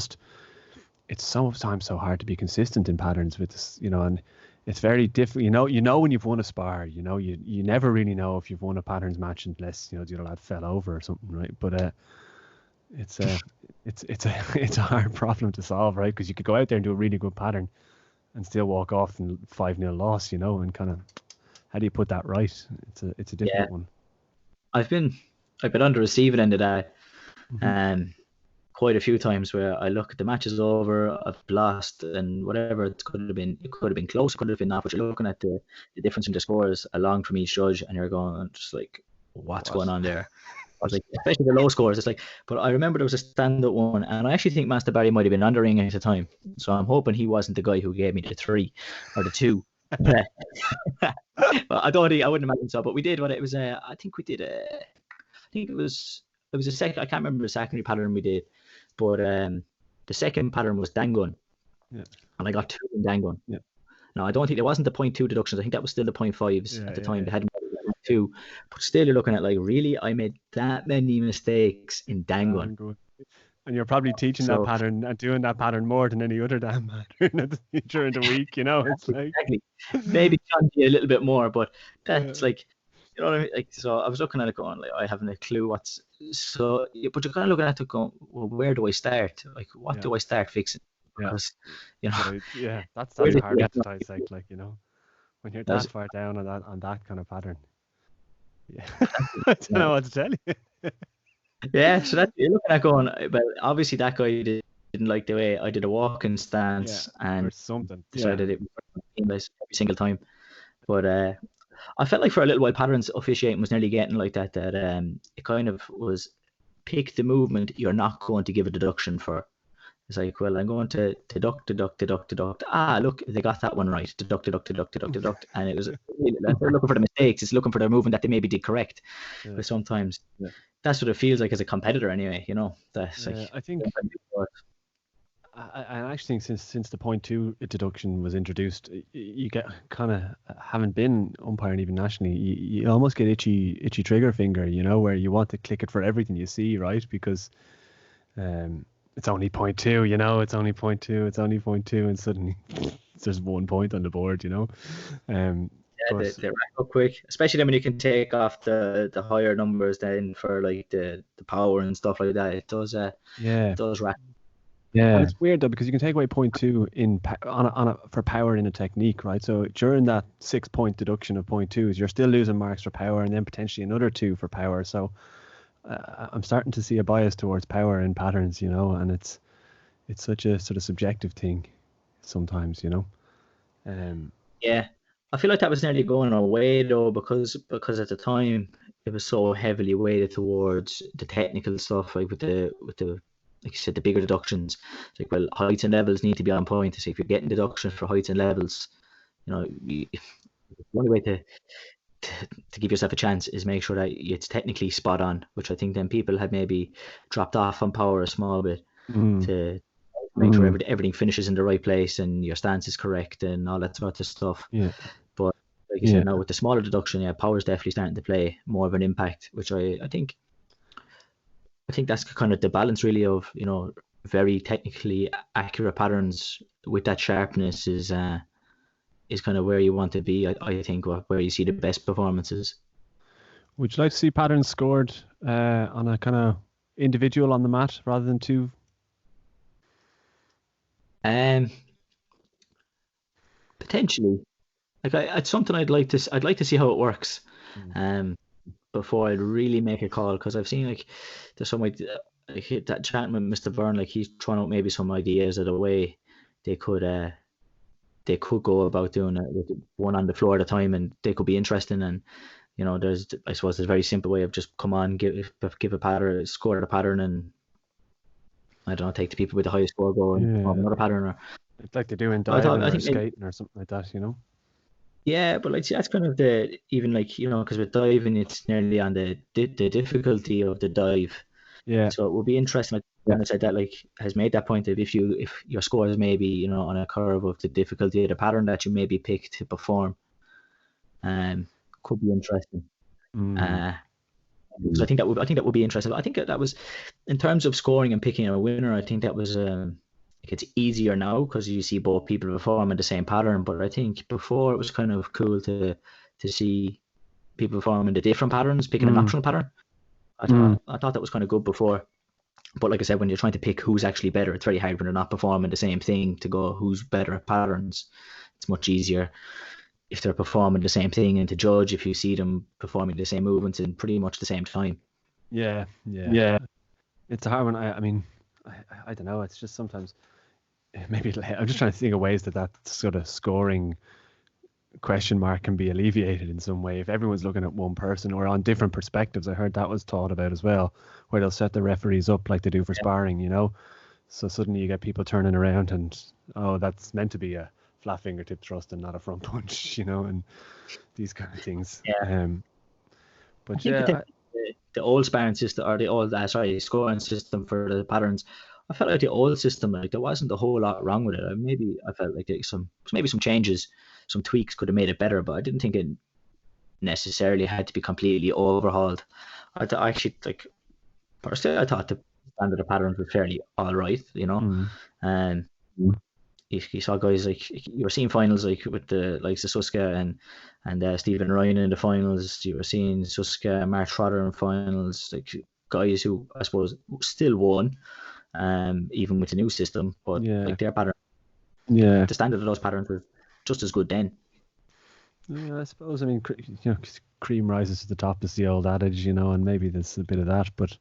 sometimes so hard to be consistent in patterns with this, and it's very difficult. When you've won a spar, you never really know if you've won a patterns match unless the other lad fell over or something, right? But it's a it's a hard problem to solve, right? Because you could go out there and do a really good pattern and still walk off and 5-0 loss, and kind of how do you put that right? It's a difficult one. I've been on the receiving end of that. Quite a few times where I look at the match is over, I've lost, and whatever it could have been close, it could have been that, but you're looking at the difference in the scores along from each judge, and you're going just like, what's going on there? I was like, especially the low scores. It's like, but I remember there was a stand-up one, and I actually think Master Barry might have been on the ring at the time, so I'm hoping he wasn't the guy who gave me the 3 or the 2. But I wouldn't imagine so. But we did what it was. I think we did. I think it was a second. I can't remember the secondary pattern we did. But the second pattern was Dangun, and I got 2 in Dangun. Yeah. Now I don't think there wasn't the 0.2 deductions. I think that was still the 0.5s at the time. They hadn't 2, but still you're looking at like, really, I made that many mistakes in Dangun. And you're probably teaching that pattern and doing that pattern more than any other damn pattern during the week. It's like exactly. Maybe a little bit more, but that's like. You know what I mean? Like, so I was looking at it going, like, I haven't a clue what's so. But you're kind of looking at it going, well, where do I start? Like, what do I start fixing? Because, that's a hard exercise. Like, when you're that far down on that kind of pattern. Yeah, I don't know what to tell you. Yeah, so that you're looking at going, but obviously that guy didn't like the way I did a walking stance and something. Decided it was every single time, but. I felt like for a little while patterns officiating was nearly getting like that it kind of was pick the movement you're not going to give a deduction for. It's like, well, I'm going to deduct. Look, they got that one right. Deduct. And it was, they're looking for the mistakes. It's looking for their movement that they maybe did correct. But sometimes that's what it feels like as a competitor anyway, That's like, I think... I actually think since the 0.2 deduction was introduced, you get kind of, haven't been umpiring even nationally, you almost get itchy trigger finger, where you want to click it for everything you see, right? Because it's only 0.2, it's only 0.2, and suddenly there's 1 point on the board, they rack up quick, especially then when you can take off the higher numbers then for like the power and stuff like that. It does it does rack. Yeah, and it's weird though, because you can take away 0.2 for power in a technique, right? So during that 6-point deduction of 0.2s, you're still losing marks for power, and then potentially another 2 for power. So I'm starting to see a bias towards power in patterns, and it's such a sort of subjective thing sometimes, Yeah, I feel like that was nearly going away though, because at the time it was so heavily weighted towards the technical stuff, like with the like you said, the bigger deductions. It's like, well, heights and levels need to be on point. So if you're getting deductions for heights and levels, the only way to give yourself a chance is make sure that it's technically spot on, which I think then people had maybe dropped off on power a small bit to make sure everything finishes in the right place and your stance is correct and all that sort of stuff. Yeah. But like you said, now with the smaller deduction, power is definitely starting to play more of an impact, which I think that's kind of the balance really of, very technically accurate patterns with that sharpness is kind of where you want to be. I think where you see the best performances. Would you like to see patterns scored on a kind of individual on the mat rather than 2? Potentially. Like it's something I'd like to see how it works. Before I'd really make a call, because I've seen like there's some like that chatting with Mr. Byrne, like he's trying out maybe some ideas of the way they could go about doing it with one on the floor at a time, and they could be interesting. And I suppose there's a very simple way of just come on, give a pattern, score the pattern, and I don't know, take the people with the highest score, go and perform Yeah, another pattern. Or it's like they do in I thought diving I or think maybe, skating or something like that, you know? yeah, but like see, that's kind of the even like because with diving it's nearly on the difficulty of the dive. Yeah, So it would be interesting. Like Bernard said that like has made that point of if your score is maybe on a curve of the difficulty of the pattern that you maybe pick to perform, could be interesting. mm, Uh, so I think that would be interesting. I think that was in terms of scoring and picking a winner. I think that was like it's easier now because you see both people performing the same pattern. But I think before it was kind of cool to see people performing the different patterns, picking an mm, optional pattern. I thought that was kind of good before. But like I said, when you're trying to pick who's actually better, it's very hard when they're not performing the same thing to go who's better at patterns. It's much easier if they're performing the same thing and to judge if you see them performing the same movements in pretty much the same time. yeah, yeah. Yeah. It's a hard one. I mean, I don't know. It's just sometimes maybe I'm just trying to think of ways that sort of scoring question mark can be alleviated in some way if everyone's looking at one person or on different perspectives. I heard that was taught about as well, where they'll set the referees up like they do for sparring, So suddenly you get people turning around and, oh, that's meant to be a flat fingertip thrust and not a front punch, and these kind of things. Yeah. I But think yeah, the old sparring system or the old scoring system for the patterns, I felt like the old system, like there wasn't a whole lot wrong with it. Maybe I felt like maybe some changes, some tweaks could have made it better, but I didn't think it necessarily had to be completely overhauled. I actually like personally, I thought the standard of patterns were fairly all right, and you saw guys like you were seeing finals like with the likes of Suska and Stephen Ryan in the finals. You were seeing Suska, Mark Trotter in finals, like guys who I suppose still won, even with the new system, but yeah, like their pattern, yeah. the standard of those patterns was just as good then. Yeah, I suppose. I mean, cream rises to the top is the old adage, and maybe there's a bit of that. But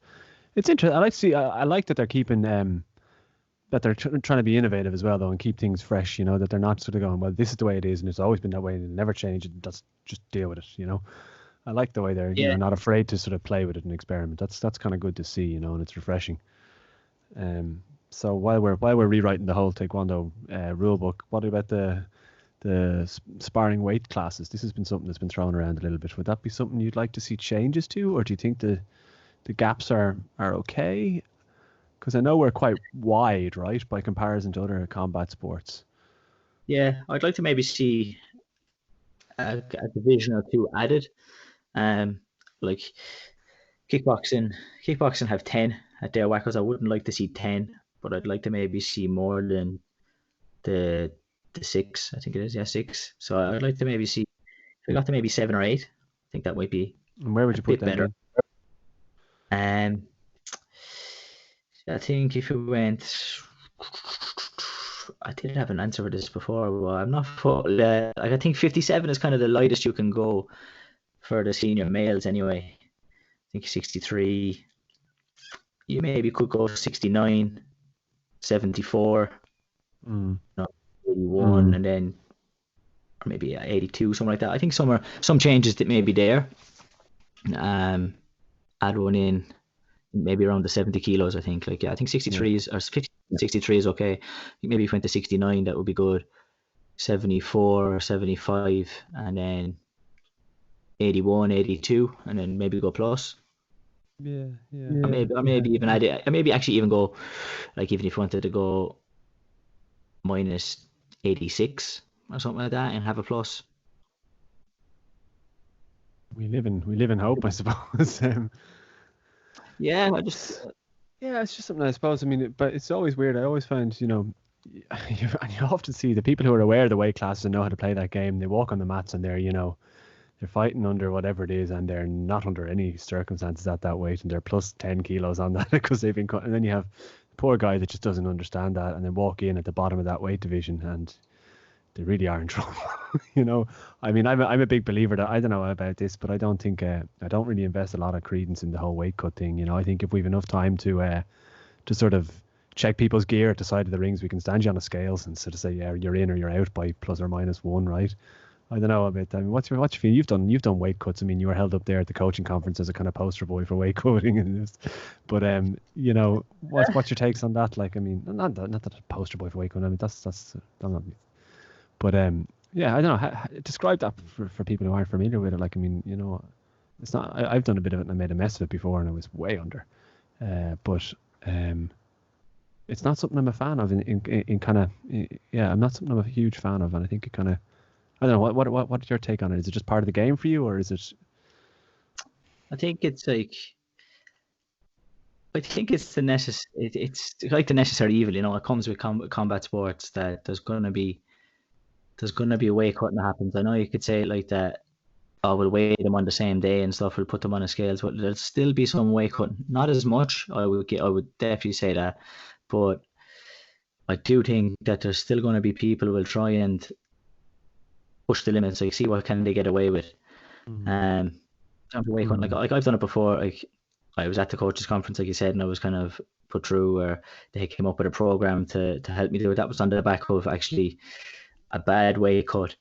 it's interesting. I like to see. I like that they're keeping that they're trying to be innovative as well, though, and keep things fresh. That they're not sort of going, well, this is the way it is, and it's always been that way, and it'll never change. And just deal with it. I like the way they're Yeah, not afraid to sort of play with it and experiment. That's kind of good to see, and it's refreshing. So while we're rewriting the whole Taekwondo rule book, what about the sparring weight classes? This has been something that's been thrown around a little bit. Would that be something you'd like to see changes to, or do you think the gaps are okay? Because I know we're quite wide, right, by comparison to other combat sports. yeah. I'd like to maybe see a division or two added. Like kickboxing have 10 at their whackers. I wouldn't like to see 10, but I'd like to maybe see more than the six. I think it is, yeah, six. So I'd like to maybe see if we got to maybe 7 or 8. I think that might be And where would a you put bit them better. in? Um, I think if we went, I did have an answer for this before, but I'm not like I think 57 is kind of the lightest you can go for the senior males anyway. I think 63. You maybe could go 69, 74, Mm. 81, and then or maybe 82, something like that. I think some changes that may be there. Add one in maybe around the 70 kilos. I think I think 63 is or 50, 63 is okay. Maybe if we went to 69, that would be good. 74 or 75, and then 81, 82, and then maybe go plus. Yeah, yeah. Or maybe even add it. Or maybe actually even go like even if you wanted to go minus 86 or something like that and have a plus. We live in hope, I suppose. Yeah, Yeah, it's just something I suppose. I mean, but it's always weird. I always find, you often see the people who are aware of the weight classes and know how to play that game. They walk on the mats and they're fighting under whatever it is, and they're not under any circumstances at that weight, and they're plus 10 kilos on that because they've been cut. And then you have the poor guy that just doesn't understand that, and then walk in at the bottom of that weight division, and they really are in trouble. I mean, I'm a big believer that I don't know about this, but I don't think I don't really invest a lot of credence in the whole weight cut thing. I think if we've enough time to sort of check people's gear at the side of the rings, we can stand you on the scales and sort of say, yeah, you're in or you're out by plus or minus one, right? I don't know about that. I mean, what's your feeling? You've done weight cuts. I mean, you were held up there at the coaching conference as a kind of poster boy for weight cutting, but what's your takes on that? Like, I mean, not that a poster boy for weight cutting. I mean, that's not. But yeah, I don't know. Describe that for people who aren't familiar with it. Like, I mean, it's not. I've done a bit of it and I made a mess of it before, and I was way under. But it's not something I'm a fan of. In kind of, yeah, I'm not something I'm a huge fan of, and I think it kind of. I don't know. What's your take on it? Is it just part of the game for you, or is it? I think it's like. I think it's it's like the necessary evil, it comes with combat sports, that there's gonna be a weight cutting that happens. I know you could say it like that, oh, we'll weigh them on the same day and stuff, we'll put them on the scales, but there'll still be some weight cutting. Not as much, I would definitely say that, but I do think that there's still going to be people who will try and push the limits, like see what can they get away with. Um, weight cutting, like I've done it before. Like I was at the coaches conference, like you said, and I was kind of put through where they came up with a program to help me do it. That was on the back of actually a bad weight cut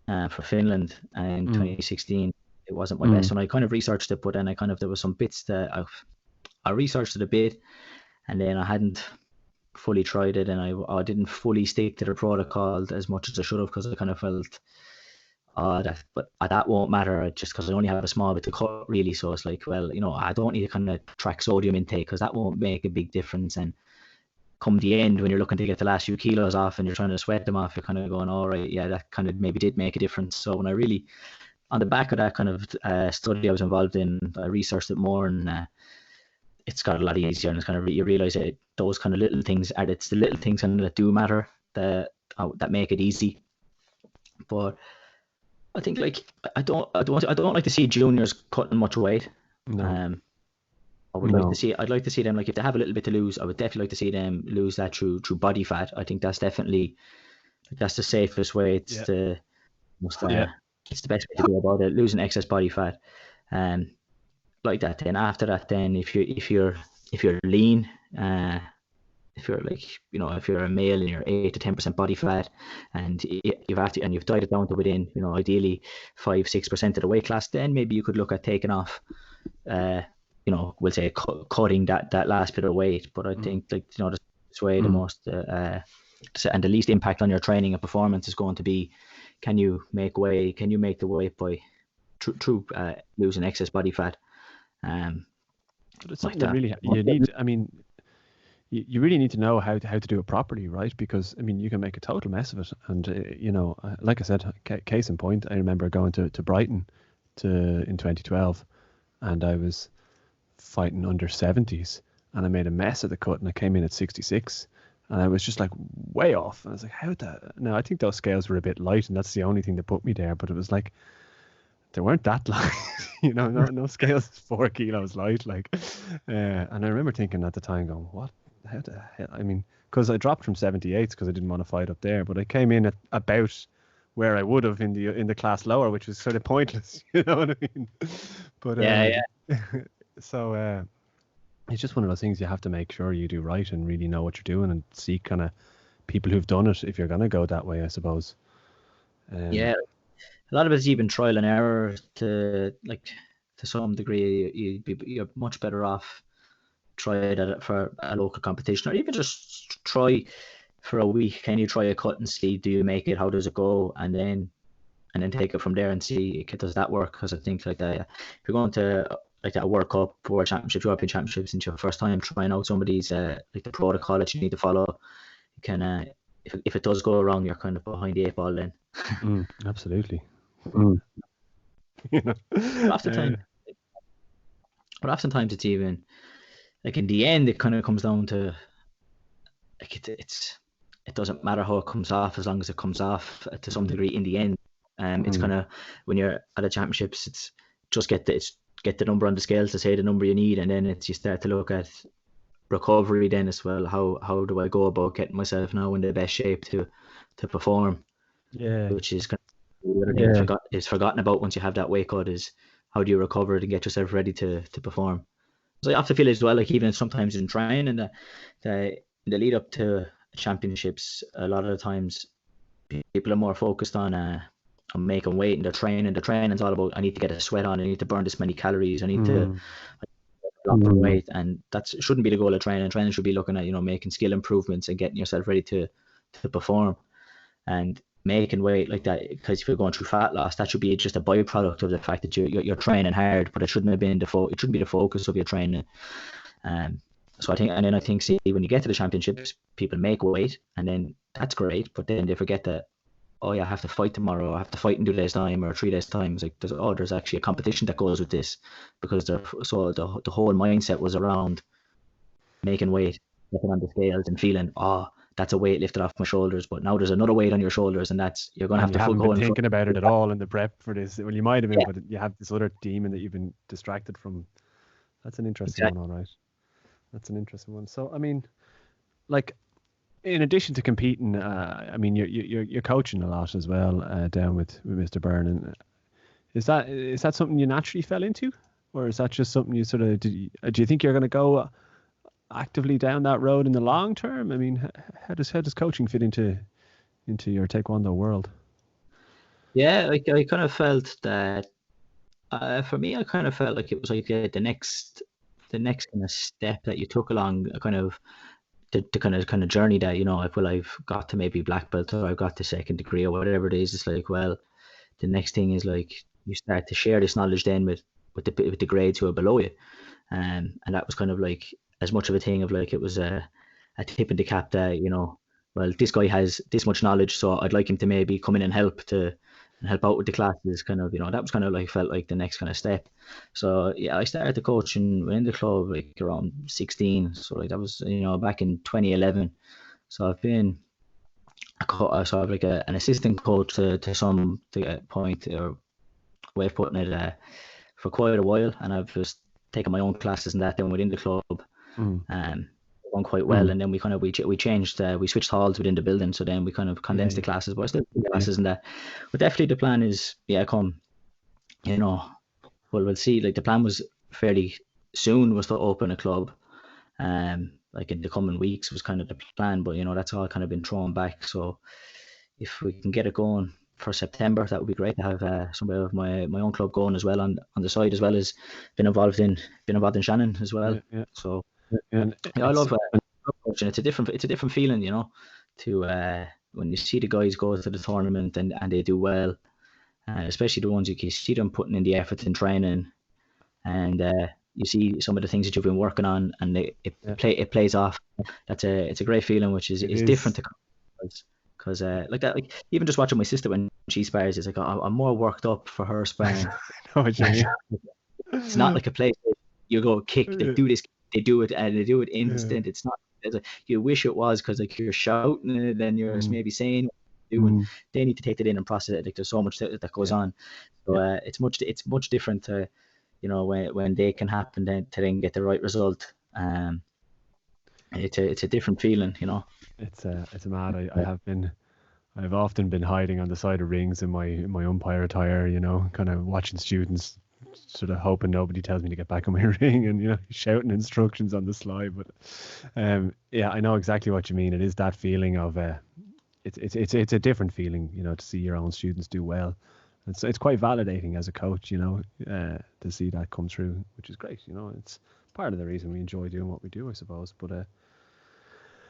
for Finland in 2016. It wasn't my best, and I kind of researched it, but then there was some bits that I researched it a bit, and then I hadn't fully tried it, and I didn't fully stick to the protocol as much as I should have, because I kind of felt that won't matter, just because I only have a small bit to cut, really. So it's like, well, I don't need to kind of track sodium intake, because that won't make a big difference. And come the end, when you're looking to get the last few kilos off and you're trying to sweat them off, you're kind of going, all right, yeah, that kind of maybe did make a difference. So when I really, on the back of that kind of study I was involved in, I researched it more, and it's got a lot easier, and it's kind of, you realize that those kind of little things it's the little things that do matter, that make it easy. But I think, like, I don't like to see juniors cutting much weight. No. I'd like to see them, like, if they have a little bit to lose, I would definitely like to see them lose that through body fat. I think that's definitely, that's the safest way. It's the most it's the best way to go about it, losing excess body fat. Like that. Then after that, then if you're lean, if you're like, if you're a male and you're 8 to 10% body fat, and you've dieted down to within, ideally 5-6% of the weight class, then maybe you could look at taking off, we'll say cutting that last bit of weight. But I think, like, this way, the most and the least impact on your training and performance is going to be, can you make the weight by through losing excess body fat. But it's something that really you need. I mean, you really need to know how to do it properly, right? Because, I mean, you can make a total mess of it. And like I said, case in point, I remember going to Brighton in 2012, and I was fighting under 70s, and I made a mess of the cut, and I came in at 66, and I was just like way off. And I was like, how that? No, I think those scales were a bit light, and that's the only thing that put me there. But it was like, they weren't that light, no scales 4 kilos light, like, and I remember thinking at the time, going, what, how the hell? I mean, because I dropped from 78s because I didn't want to fight up there, but I came in at about where I would have in the class lower, which was sort of pointless, you know what I mean? But so it's just one of those things you have to make sure you do right and really know what you're doing, and seek kind of people who've done it if you're going to go that way, I suppose. A lot of it's even trial and error to some degree. You're much better off try it for a local competition, or even just try for a week. Can you try a cut and see, do you make it? How does it go? And then take it from there and see, does that work? Because I think, like, if you're going to like that World Cup, World Championships, European Championships, into your first time trying out some of these like the protocol that you need to follow, you can if it does go wrong, you're kind of behind the 8 ball then. Absolutely. Oftentimes it's even like, in the end, it kind of comes down to, like, it doesn't matter how it comes off, as long as it comes off to some degree in the end. It's kind of, when you're at the championships, it's just get the number on the scales to say the number you need, and then you start to look at recovery then as well. How do I go about getting myself now in the best shape to perform? Yeah, which is kind of the other thing is forgotten about once you have that weight cut, is how do you recover and get yourself ready to perform. So I have to feel as well, like, even sometimes in training and the lead up to championships, a lot of the times people are more focused on on making weight and their training. The training's all about, I need to get a sweat on, I need to burn this many calories, I need to drop some weight, and that shouldn't be the goal of training. Training should be looking at, you know, making skill improvements and getting yourself ready to perform. And making weight like that, because if you're going through fat loss, that should be just a byproduct of the fact that you're training hard, but it shouldn't have been it shouldn't be the focus of your training. So I think, see, when you get to the championships, people make weight, and then that's great, but then they forget that, oh yeah, I have to fight tomorrow, I have to fight in 2 days time or 3 days time. It's like, there's actually a competition that goes with this, because the whole mindset was around making weight, looking on the scales and feeling, oh, that's a weight lifted off my shoulders, but now there's another weight on your shoulders, and that's, you're going to have to haven't been thinking about it at all in the prep for this. Well, you might have been, but you have this other demon that you've been distracted from. That's an interesting one, all right. That's an interesting one. So, I mean, like, in addition to competing, I mean, you're coaching a lot as well, down with Mr. Byrne. And is that something you naturally fell into, or is that just something you sort of do you think you're going to go actively down that road in the long term? I mean, how does coaching fit into your Taekwondo world? Yeah, like, I kind of felt that, for me, I kind of felt like it was like the next kind of step that you took along, kind of the kind of journey that, you know, I've got to maybe black belt, or I've got the second degree, or whatever it is. It's like, well, the next thing is like, you start to share this knowledge then with the grades who are below you, and that was kind of like as much of a thing of like, it was a tip in the cap that, you know, well, this guy has this much knowledge, so I'd like him to maybe come in and help out with the classes, kind of, you know. That was kind of like, felt like the next kind of step. So yeah, I started the coaching in the club like around 16, so like that was, you know, back in 2011. So I've been like an assistant coach to some point, or way of putting it, for quite a while, and I've just taken my own classes and that then within the club. Gone quite well, and then we kind of we changed, we switched halls within the building, so then we kind of condensed the classes, but I still do classes and that. But definitely the plan is, come, you know, well, we'll see. Like, the plan was fairly soon was to open a club, like in the coming weeks was kind of the plan, but you know, that's all kind of been thrown back. So if we can get it going for September, that would be great to have some of my own club going as well on the side, as well as been involved in Shannon as well. So I love coaching. It's a different feeling, you know, to when you see the guys go to the tournament and they do well, especially the ones you can see them putting in the effort in training, and you see some of the things that you've been working on, and it plays off. It's a great feeling, which is different to, because like that, like even just watching my sister when she spars, it's like I'm more worked up for her sparring. It's not like a place you go kick, they do this, they do it, and they do it instant. It's not. You wish it was, because like you're shouting it, then you're maybe saying what you're doing. They need to take it in and process it. Like, there's so much that goes on. So it's much different to, you know, when they can happen then to then get the right result. It's a different feeling, you know. It's mad. I've often been hiding on the side of rings in my umpire attire, you know, kind of watching students, sort of hoping nobody tells me to get back on my ring, and, you know, shouting instructions on the slide. But yeah, I know exactly what you mean. It is that feeling of it's a different feeling, you know, to see your own students do well. It's quite validating as a coach, you know, to see that come through, which is great. You know, it's part of the reason we enjoy doing what we do, I suppose. But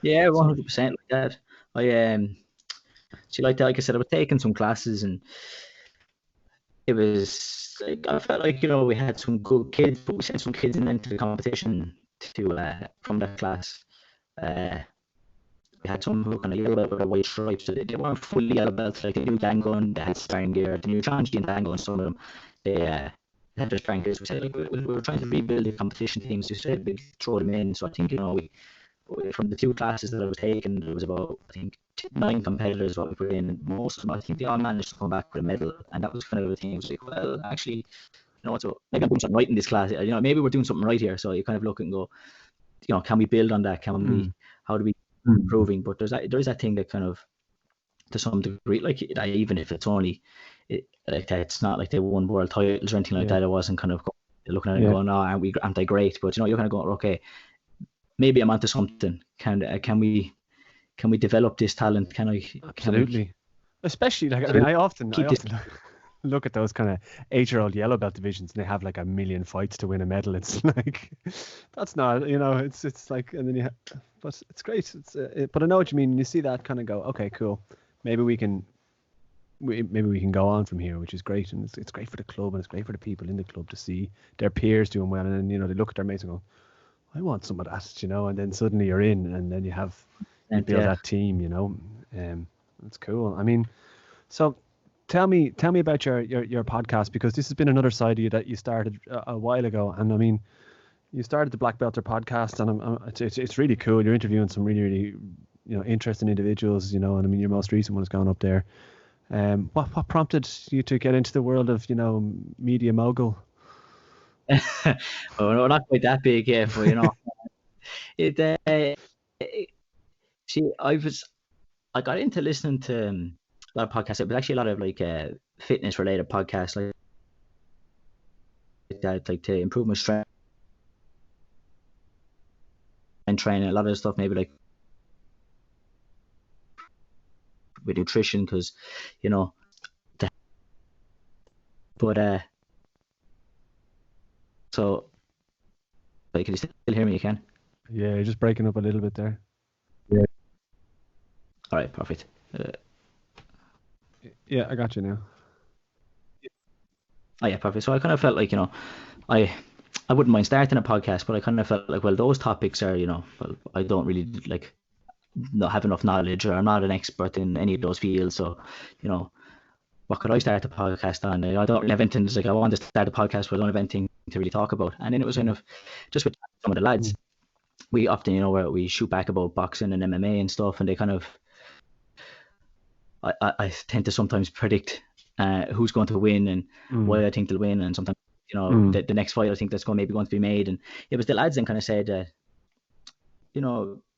yeah, 100% like that. I see, like I said, I was taking some classes, and it was like, I felt like, you know, we had some good kids, but we sent some kids into the competition from that class. We had some who were kind of yellow belt with a white stripe, so they weren't fully yellow belts. Like, they knew Dangon, they had sparring gear, they knew Tranchi and Dangon. Some of them, they had their sparring gears. We said, like, we were trying to rebuild the competition teams. We said we'd throw them in. So I think, you know, we from the 2 classes that I was taking, there was about, I think, 9 competitors what we put in. Most of them, I think, they all managed to come back with a medal, and that was kind of the thing. It was like, well, actually, you know what, so maybe I'm doing something right in this class. You know, maybe we're doing something right here. So you kind of look and go, you know, can we build on that? Can we? How do we improving? But there's that thing that kind of, to some degree, like, even if it's only like that, it's not like they won world titles or anything like that. It wasn't kind of looking at it and going, no, aren't they great? But, you know, you're kind of going, okay, maybe I'm onto something. Can we develop this talent? Absolutely. Especially like, I So mean, I keep this. often look at those kind of 8-year-old yellow belt divisions, and they have like a million fights to win a medal. It's like, that's not, it's like, and then but it's great. But I know what you mean. You see that kind of go, okay, cool. Maybe maybe we can go on from here, which is great, and it's great for the club, and it's great for the people in the club to see their peers doing well, and then they look at their mates and go, I want some of that, and then suddenly you're in, and then you build Yeah. that team, that's cool. I mean, so tell me about your podcast, because this has been another side of you that you started a while ago, and I mean, you started the Blackbelter podcast, and it's really cool. You're interviewing some really, really interesting individuals, and I mean, your most recent one has gone up there. What prompted you to get into the world of media mogul? Well, we're not quite that big yet, but it. See, I got into listening to a lot of podcasts. It was actually a lot of like fitness related podcasts, like that, like to improve my strength and training. A lot of stuff, maybe like with nutrition, because the, but so like, can you still hear me? You can. Yeah, you're just breaking up a little bit there. Yeah. All right, perfect. Yeah, I got you now. Oh yeah, perfect. So I kind of felt like I I wouldn't mind starting a podcast, but I kind of felt like, well, those topics are well, I don't really like not have enough knowledge, or I'm not an expert in any of those fields. So what could I start a podcast on? I don't really have anything. It's like I want to start a podcast, but I don't have anything to really talk about. And then it was kind of just with some of the lads. We often, where we shoot back about boxing and MMA and stuff, and they kind of, I tend to sometimes predict who's going to win and why I think they'll win, and sometimes the next fight I think that's maybe going to be made. And it was the lads then kind of said,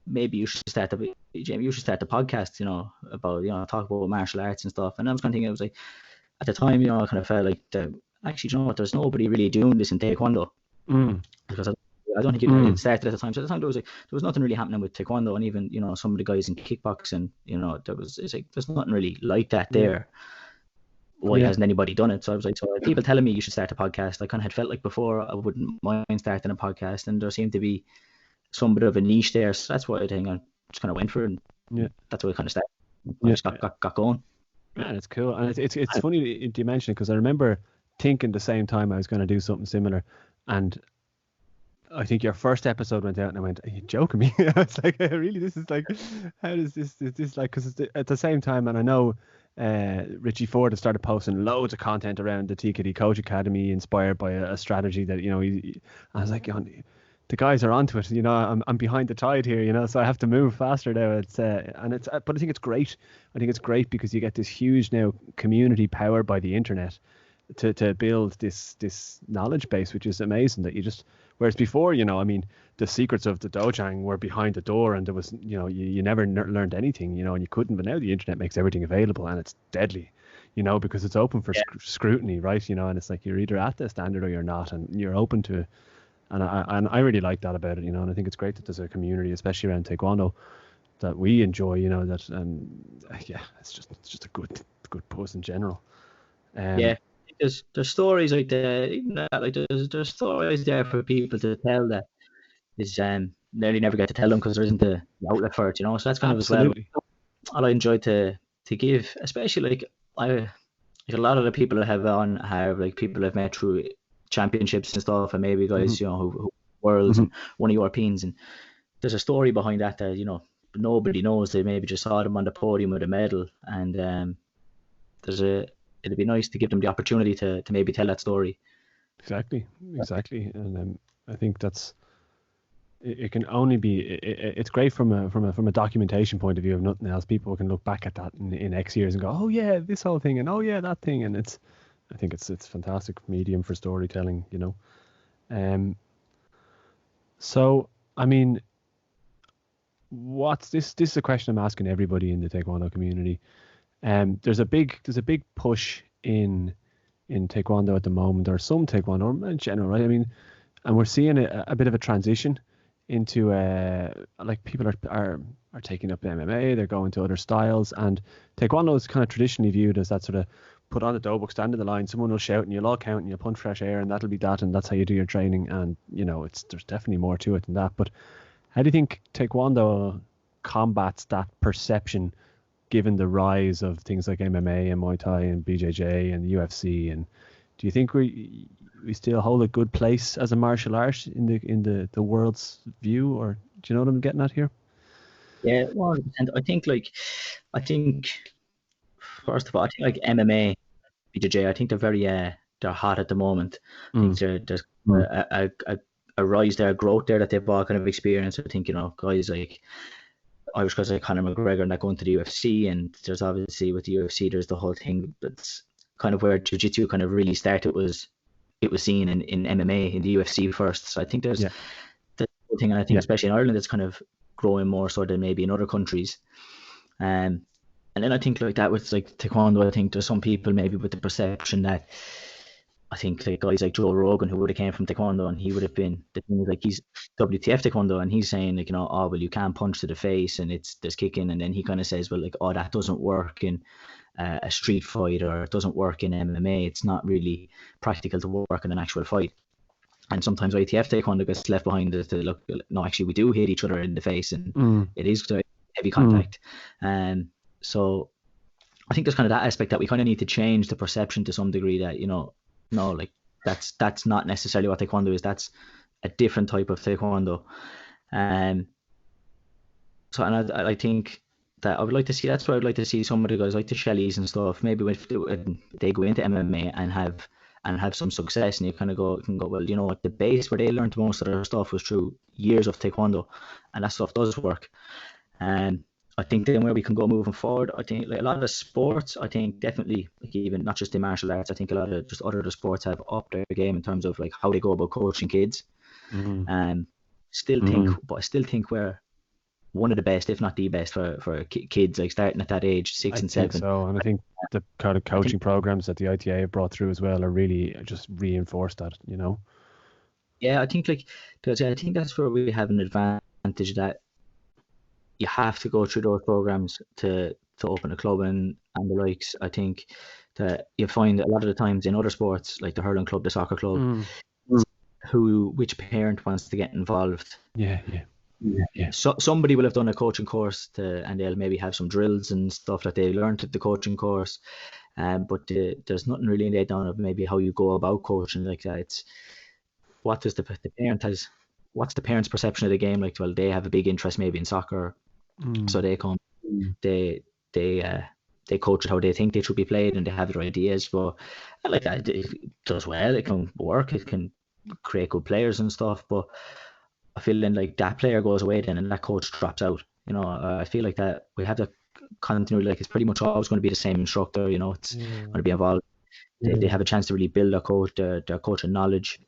maybe you should start Jamie, you should start the podcast, about talk about martial arts and stuff. And I was kind of thinking, it was like at the time, I kind of felt like actually, there's nobody really doing this in Taekwondo, because I don't think it started at the time. So at the time there was nothing really happening with Taekwondo, and even some of the guys in kickboxing, there's nothing really like that there. Why hasn't anybody done it? So I was like, people telling me you should start a podcast, I kind of had felt like before I wouldn't mind starting a podcast, and there seemed to be some bit of a niche there. So that's why I think I just kind of went for it, and that's why I kind of started. I just got going. Yeah, it's cool, and it's funny you mention it, because I remember thinking the same time I was going to do something similar, and I think your first episode went out, and I went, "Are you joking me?" I was like, "Really? This is like, how does this? Is this like?" Because at the same time, and I know Richie Ford has started posting loads of content around the TKD Coach Academy, inspired by a strategy that I was like, the guys are onto it. I'm behind the tide here. So I have to move faster now. But I think it's great. I think it's great because you get this huge now community powered by the internet to build this knowledge base, which is amazing. That you just, whereas before, I mean, the secrets of the dojang were behind the door, and there was, you never learned anything, and you couldn't. But now the internet makes everything available, and it's deadly, because it's open for scrutiny, right? And it's like you're either at the standard or you're not, and you're open to. And I really like that about it, and I think it's great that there's a community, especially around Taekwondo, that we enjoy, it's just a good post in general. There's stories like there's stories there for people to tell that is nearly never get to tell them because there isn't the outlet for it, So that's kind of as well what I enjoy to give, especially like a lot of the people I have on have like people I've met through championships and stuff, and maybe guys who worlds and one of Europeans, and there's a story behind that nobody knows. They maybe just saw them on the podium with a medal, and it'd be nice to give them the opportunity to maybe tell that story. Exactly, and I think that's it can only be it's great from a documentation point of view, of nothing else. People can look back at that in X years and go, oh yeah, this whole thing, and oh yeah, that thing, and I think it's fantastic medium for storytelling, So I mean, what's this is a question I'm asking everybody in the Taekwondo community. There's a big push in Taekwondo at the moment, or some Taekwondo in general, right? I mean, and we're seeing a bit of a transition into like people are taking up MMA, they're going to other styles, and Taekwondo is kind of traditionally viewed as that sort of put on the dough book, stand in the line, someone will shout and you'll all count and you'll punch fresh air and that'll be that and that's how you do your training. And you know, there's definitely more to it than that. But how do you think Taekwondo combats that perception, given the rise of things like MMA and Muay Thai and BJJ and the UFC? And do you think we still hold a good place as a martial art in the world's view, or do you know what I'm getting at here? Yeah, 100%. I think first of all, I think like MMA, BJJ, I think they're very they're hot at the moment. I think there's a rise there, a growth there that they've all kind of experienced. I think, you know, guys like Irish guys like Conor McGregor and that going to the UFC, and there's obviously with the UFC there's the whole thing that's kind of where jiu-jitsu kind of really started. It was seen in MMA, in the UFC first. So I think there's the whole thing, and I think especially in Ireland it's kind of growing more so than maybe in other countries. And then I think like that with like Taekwondo, I think there's some people maybe with the perception that, I think like guys like Joe Rogan, who would have came from Taekwondo, and he would have been, the thing is like he's WTF Taekwondo, and he's saying like, you know, oh well, you can't punch to the face and there's kicking, and then he kind of says, well, like, oh, that doesn't work in a street fight, or it doesn't work in MMA. It's not really practical to work in an actual fight. And sometimes ITF Taekwondo gets left behind to look, no, actually we do hit each other in the face, and it is heavy contact. So I think there's kind of that aspect that we kind of need to change the perception to some degree, that, you know, no, like that's not necessarily what Taekwondo is. That's a different type of Taekwondo. So, and I think that I would like to see, that's why I would like to see some of the guys like the Shellys and stuff, maybe when they go into MMA and have some success, and you kind of can go, well, you know what, the base where they learned most of their stuff was through years of Taekwondo, and that stuff does work. And I think then where we can go moving forward, I think like a lot of sports, I think definitely, like even not just the martial arts, I think a lot of just other sports have upped their game in terms of like how they go about coaching kids. And but I still think we're one of the best, if not the best, for kids, like starting at that age, 6 and 7. So, and I think the kind of coaching programs that the ITA have brought through as well are really just reinforced that, you know. Yeah, I think like, because I think that's where we have an advantage, that you have to go through those programs to open a club and the likes. I think that you find a lot of the times in other sports, like the hurling club, the soccer club, which parent wants to get involved. Yeah. So somebody will have done a coaching course and they'll maybe have some drills and stuff that they learned at the coaching course. But there's nothing really laid down of maybe how you go about coaching like that. It's what does the parent has. What's the parent's perception of the game? Like, well, they have a big interest maybe in soccer, so they come, they coach it how they think they should be played, and they have their ideas. But like that, it does well. It can work. It can create good players and stuff. But I feel then like that player goes away then, and that coach drops out. You know, I feel like that we have the continuity. Like, it's pretty much always going to be the same instructor. You know, it's going to be involved. They have a chance to really build their coaching knowledge.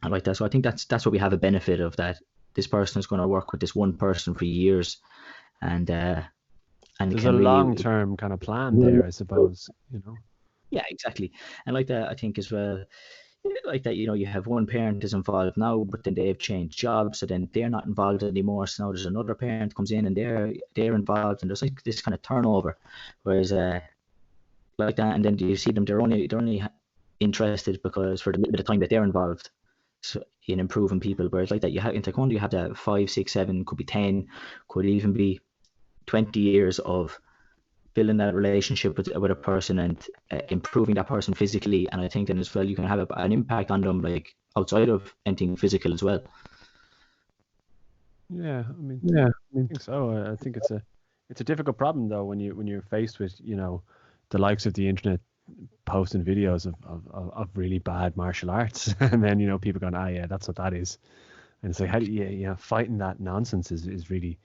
I like that. So I think that's what we have a benefit of, that this person is going to work with this one person for years, and there's a long-term kind of plan there, I suppose, you know. Yeah, exactly. And like that, I think as well, like that, you know, you have one parent is involved now, but then they've changed jobs, so then they're not involved anymore. So now there's another parent comes in and they're involved, and there's like this kind of turnover. Whereas like that, and then you see them, they're only interested because for the little bit of time that they're involved, so in improving people. Whereas like that, you have in Taekwondo, you have that 5, 6, 7, could be 10, could even be 20 years of building that relationship with a person and improving that person physically. And I think then as well, you can have an impact on them, like outside of anything physical as well. Yeah, I think so. I think it's a difficult problem though, when you're faced with, you know, the likes of the internet posting videos of really bad martial arts, and then, you know, people going, yeah, that's what that is. And it's like, how do you fighting that nonsense is really,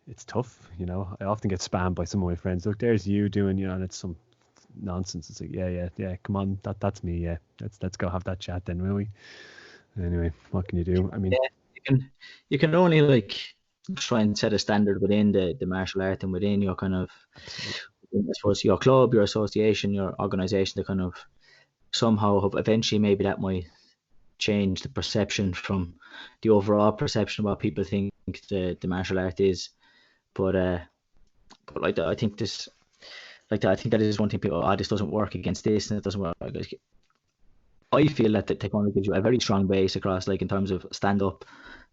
it's tough, you know. I often get spammed by some of my friends, look, there's you doing, you know, and it's some nonsense. It's like, yeah, come on, that's me, yeah, let's go have that chat then, will we? Anyway, what can you do? I mean, you can only like try and set a standard within the martial art and within your kind of, I suppose, your club, your association, your organization, to kind of somehow eventually maybe that might change the perception from the overall perception of what people think the martial art is. But like I think this, like that, I think that is one thing people, this doesn't work against this and it doesn't work. Like, I feel that the taekwondo gives you a very strong base across, like in terms of stand up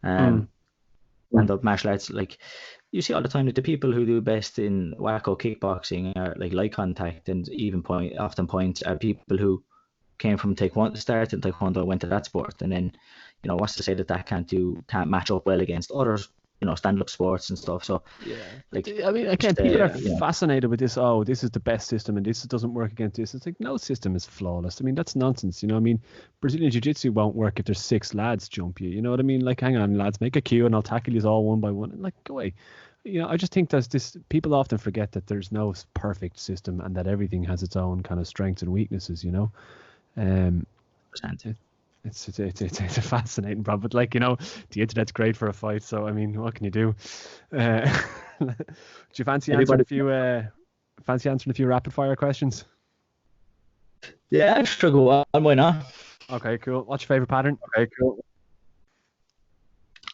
martial arts. Like you see all the time that the people who do best in wacko kickboxing are like light contact and even often points are people who came from taekwondo, started in taekwondo, went to that sport, and then, you know, what's to say that can't match up well against others, you know, stand-up sports and stuff. So Yeah, like, I mean, again, people are fascinated with this. Oh, this is the best system, and this doesn't work against this. It's like, no system is flawless. I mean, that's nonsense. You know, I mean, Brazilian Jiu-Jitsu won't work if there's 6 lads jump you. You know what I mean? Like, hang on, lads, make a queue, and I'll tackle you all one by one. And like, go away. You know, I just think there's this. People often forget that there's no perfect system, and that everything has its own kind of strengths and weaknesses. You know, it's a fascinating problem. But like, you know, the internet's great for a fight. So I mean, what can you do? Do you fancy answering a few rapid fire questions? Yeah, I struggle on. Why not? Okay, cool. What's your favorite pattern?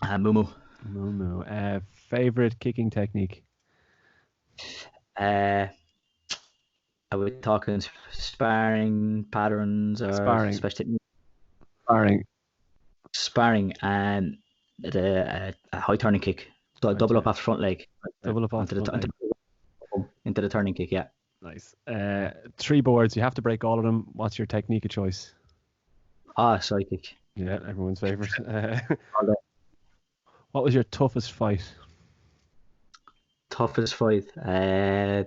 Mumu. Favorite kicking technique? Are we talking sparring patterns or Sparring? Sparring and a high turning kick. So double up off the front leg. Double up off the front leg. Into the turning kick, yeah. Nice. 3 boards. You have to break all of them. What's your technique of choice? Side kick. Yeah, everyone's favorite. What was your toughest fight? Toughest fight? I've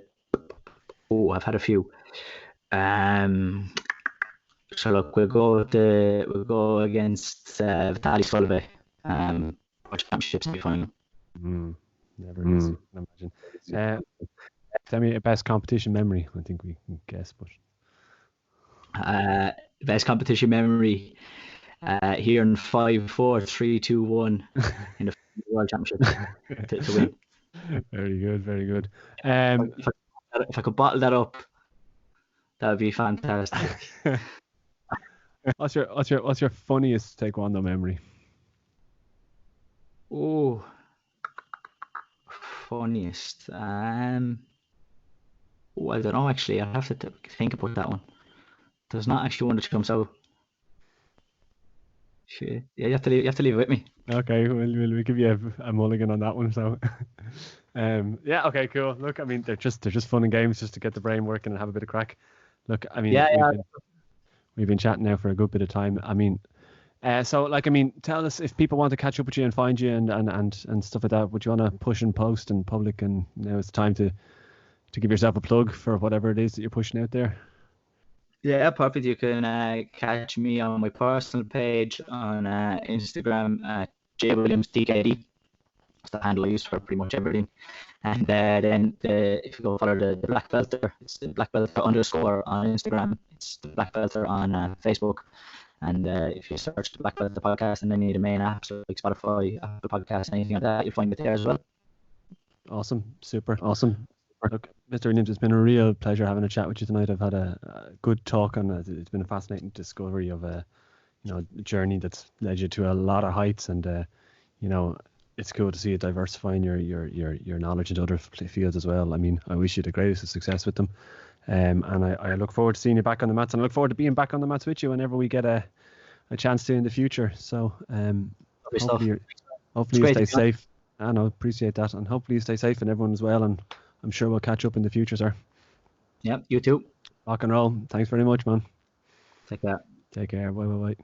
had a few. So look, we'll go against Vitaly Solve, World Championship semi-final. Never imagine. Tell me your best competition memory. I think we can guess, but best competition memory. Here in 5-4, 3-2-1 in the World Championship to win. Very good. If I could bottle that up, that would be fantastic. What's your funniest Taekwondo memory? Oh, funniest. I don't know actually. I have to think about that one. There's not actually one that comes out. Shit. Yeah, you have to leave it with me. Okay, we'll give you a mulligan on that one. So, yeah, okay, cool. Look, I mean, they're just fun and games just to get the brain working and have a bit of crack. Look, I mean, we've been chatting now for a good bit of time. I mean, so like, I mean, tell us if people want to catch up with you and find you and stuff like that. Would you want to push and post in public? And now it's time to give yourself a plug for whatever it is that you're pushing out there. Yeah, perfect. You can catch me on my personal page on Instagram at jwilliamsdkd. That's the handle I use for pretty much everything. And then if you go follow the Blackbelter, it's the Blackbelter _ on Instagram. It's the Blackbelter on Facebook. And if you search the Blackbelter podcast and any of the main apps like Spotify, Apple Podcasts, anything like that, you'll find it there as well. Awesome. Super. Awesome. Look, Mr. Williams, it's been a real pleasure having a chat with you tonight. I've had a good talk on it. It's been a fascinating discovery of a journey that's led you to a lot of heights, and it's cool to see you diversifying your knowledge into other fields as well. I mean, I wish you the greatest of success with them, and I look forward to seeing you back on the mats, and I look forward to being back on the mats with you whenever we get a chance to in the future. So hopefully you stay safe. I know, appreciate that, and hopefully you stay safe and everyone as well, and I'm sure we'll catch up in the future, sir. Yep, you too. Rock and roll. Thanks very much, man. Take care. Take care. Bye.